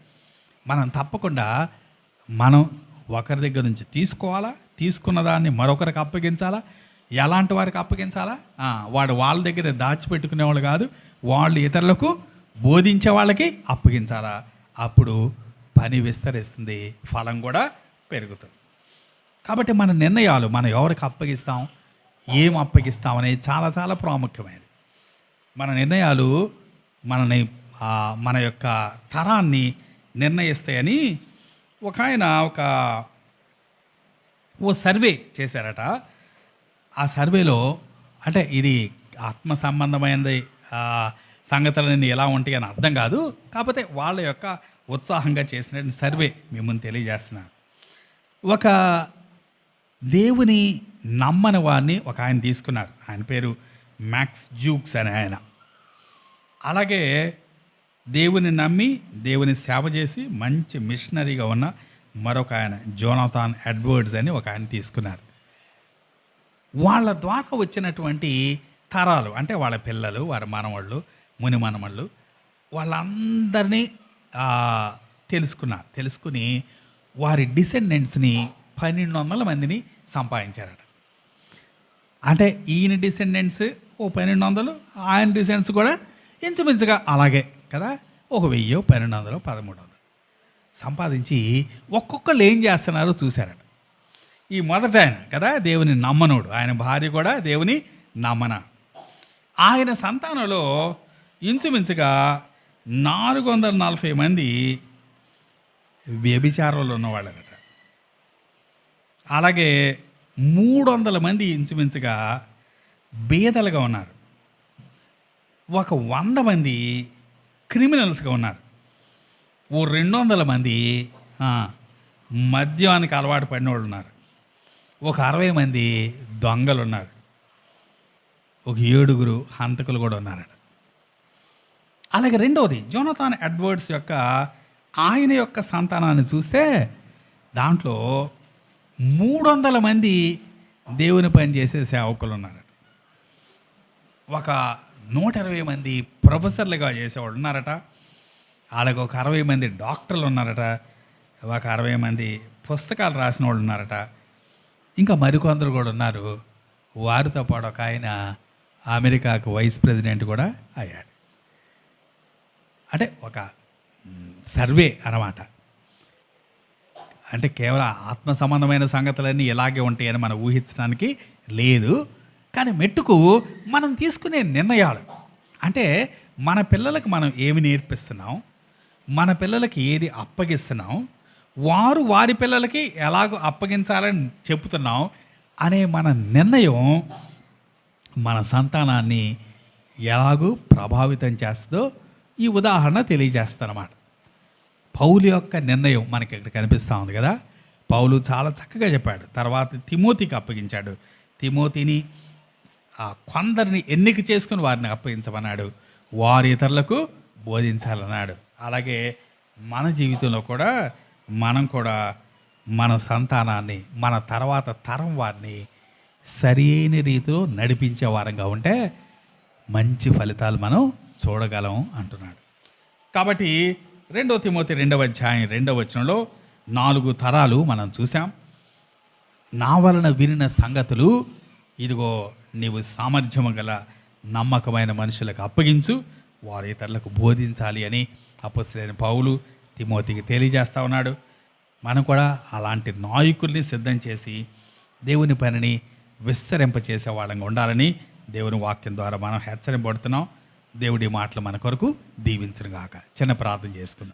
మనం తప్పకుండా మనం ఒకరి దగ్గర నుంచి తీసుకోవాలా, తీసుకున్న దాన్ని మరొకరికి అప్పగించాలా. ఎలాంటి వారికి అప్పగించాలా? వాళ్ళ దగ్గర దాచిపెట్టుకునేవాళ్ళు కాదు, వాళ్ళు ఇతరులకు బోధించే వాళ్ళకి అప్పగించాలా. అప్పుడు పని విస్తరిస్తుంది, ఫలం కూడా పెరుగుతుంది. కాబట్టి మన నిర్ణయాలు, మనం ఎవరికి అప్పగిస్తాం, ఏం అప్పగిస్తాం అనేది చాలా చాలా ప్రాముఖ్యమైనది. మన నిర్ణయాలు మన యొక్క తరాన్ని నిర్ణయిస్తాయని ఆయన ఓ సర్వే చేశారట. ఆ సర్వేలో, అంటే ఇది ఆత్మ సంబంధమైనది సంగతులన్నీ ఎలా ఉంటాయి అని అర్థం కాదు, కాకపోతే వాళ్ళ యొక్క ఉత్సాహంగా చేసిన సర్వే మిమ్మల్ని తెలియజేస్తున్నాను. ఒక దేవుని నమ్మని వాడిని ఆయన తీసుకున్నారు. ఆయన పేరు మ్యాక్స్ జ్యూక్స్ అని ఆయన. అలాగే దేవుని నమ్మి దేవుని సేవ చేసి మంచి మిషనరీగా ఉన్న మరొక ఆయన జోనాథన్ ఎడ్వర్డ్స్ అని ఆయన తీసుకున్నారు. వాళ్ళ ద్వారా వచ్చినటువంటి తరాలు, అంటే వాళ్ళ పిల్లలు, వారి మనవాళ్ళు, ముని మనవాళ్ళు, వాళ్ళందరినీ తెలుసుకుని వారి డిసెండెంట్స్ని 1200 మందిని సంపాదించారట. అంటే ఈయన డిసెండెంట్స్ ఓ 1200, ఆయన డిసెండెంట్స్ కూడా ఇంచుమించుగా అలాగే కదా, ఒక 1000, 1200, 1300 సంపాదించి ఒక్కొక్కళ్ళు ఏం చేస్తున్నారో చూశారట. ఈ మొదట ఆయన కదా దేవుని నమ్మనోడు, ఆయన భార్య కూడా దేవుని నమ్మన. ఆయన సంతానంలో ఇంచుమించుగా 440 మంది వ్యభిచారంలో ఉన్నవాళ్ళట. అలాగే 300 మంది ఇంచుమించుగా బీదలుగా ఉన్నారు. ఒక 100 మంది క్రిమినల్స్గా ఉన్నారు. ఓ 200 మంది మద్యానికి అలవాటు పడిన వాళ్ళు ఉన్నారు, ఒక 60 మంది దొంగలు ఉన్నారు, ఒక 7 హంతకులు కూడా ఉన్నారట. అలాగే రెండవది జోనథాన్ ఎడ్వర్డ్స్ యొక్క ఆయన యొక్క సంతానాన్ని చూస్తే దాంట్లో 300 మంది దేవుని పని చేసే సేవకులు ఉన్నారట. ఒక 120 మంది ప్రొఫెసర్లుగా చేసేవాళ్ళు ఉన్నారట. అలాగే ఒక 60 మంది డాక్టర్లు ఉన్నారట. ఒక 60 మంది పుస్తకాలు రాసిన వాళ్ళు ఉన్నారట. ఇంకా మరికొందరు కూడా ఉన్నారు. వారితో పాటు ఒక ఆయన అమెరికాకు వైస్ ప్రెసిడెంట్ కూడా అయ్యాడు. అంటే ఒక సర్వే అన్నమాట. అంటే కేవలం ఆత్మ సంబంధమైన సంగతులన్నీ ఇలాగే ఉంటాయని మనం ఊహించడానికి లేదు. కానీ మెట్టుకు మనం తీసుకునే నిర్ణయాలు, అంటే మన పిల్లలకు మనం ఏమి నేర్పిస్తున్నాం, మన పిల్లలకి ఏది అప్పగిస్తున్నాం, వారు వారి పిల్లలకి ఎలాగో అప్పగించాలని చెప్తున్నాం అనే మన నిర్ణయం మన సంతానాన్ని ఎలాగూ ప్రభావితం చేస్తుందో ఈ ఉదాహరణ తెలియజేస్తారన్నమాట. పౌలు యొక్క నిర్ణయం మనకి ఇక్కడ కనిపిస్తూ ఉంది కదా. పౌలు చాలా చక్కగా చెప్పాడు. తర్వాత తిమోతికి అప్పగించాడు. తిమోతిని కొందరిని ఎన్నిక చేసుకుని వారిని అప్పగించమన్నాడు, వారి ఇతరులకు బోధించాలన్నాడు. అలాగే మన జీవితంలో కూడా మనం కూడా మన సంతానాన్ని, మన తర్వాత తరం వారిని సరైన రీతిలో నడిపించే వారంగా ఉంటే మంచి ఫలితాలు మనం చూడగలం అంటున్నాడు. కాబట్టి 2 తిమోతి 2వ అధ్యాయం 2వ వచనంలో 4 తరాలు మనం చూసాం. నా వలన వినిన సంగతులు ఇదిగో నీవు సామర్థ్యము గల నమ్మకమైన మనుషులకు అప్పగించు, వారి ఇతరులకు బోధించాలి అని అపొస్తలుడైన పౌలు తిమోతికి తెలియజేస్తూ ఉన్నాడు. మనం కూడా అలాంటి నాయకుల్ని సిద్ధం చేసి దేవుని పనిని విస్తరింపచేసే వాళ్ళంగా ఉండాలని దేవుని వాక్యం ద్వారా మనం హెచ్చరింపబడుతున్నాం. దేవుడి మాటలు మన కొరకు దీవించును గాక. చిన్న ప్రార్థన చేసుకుందాం.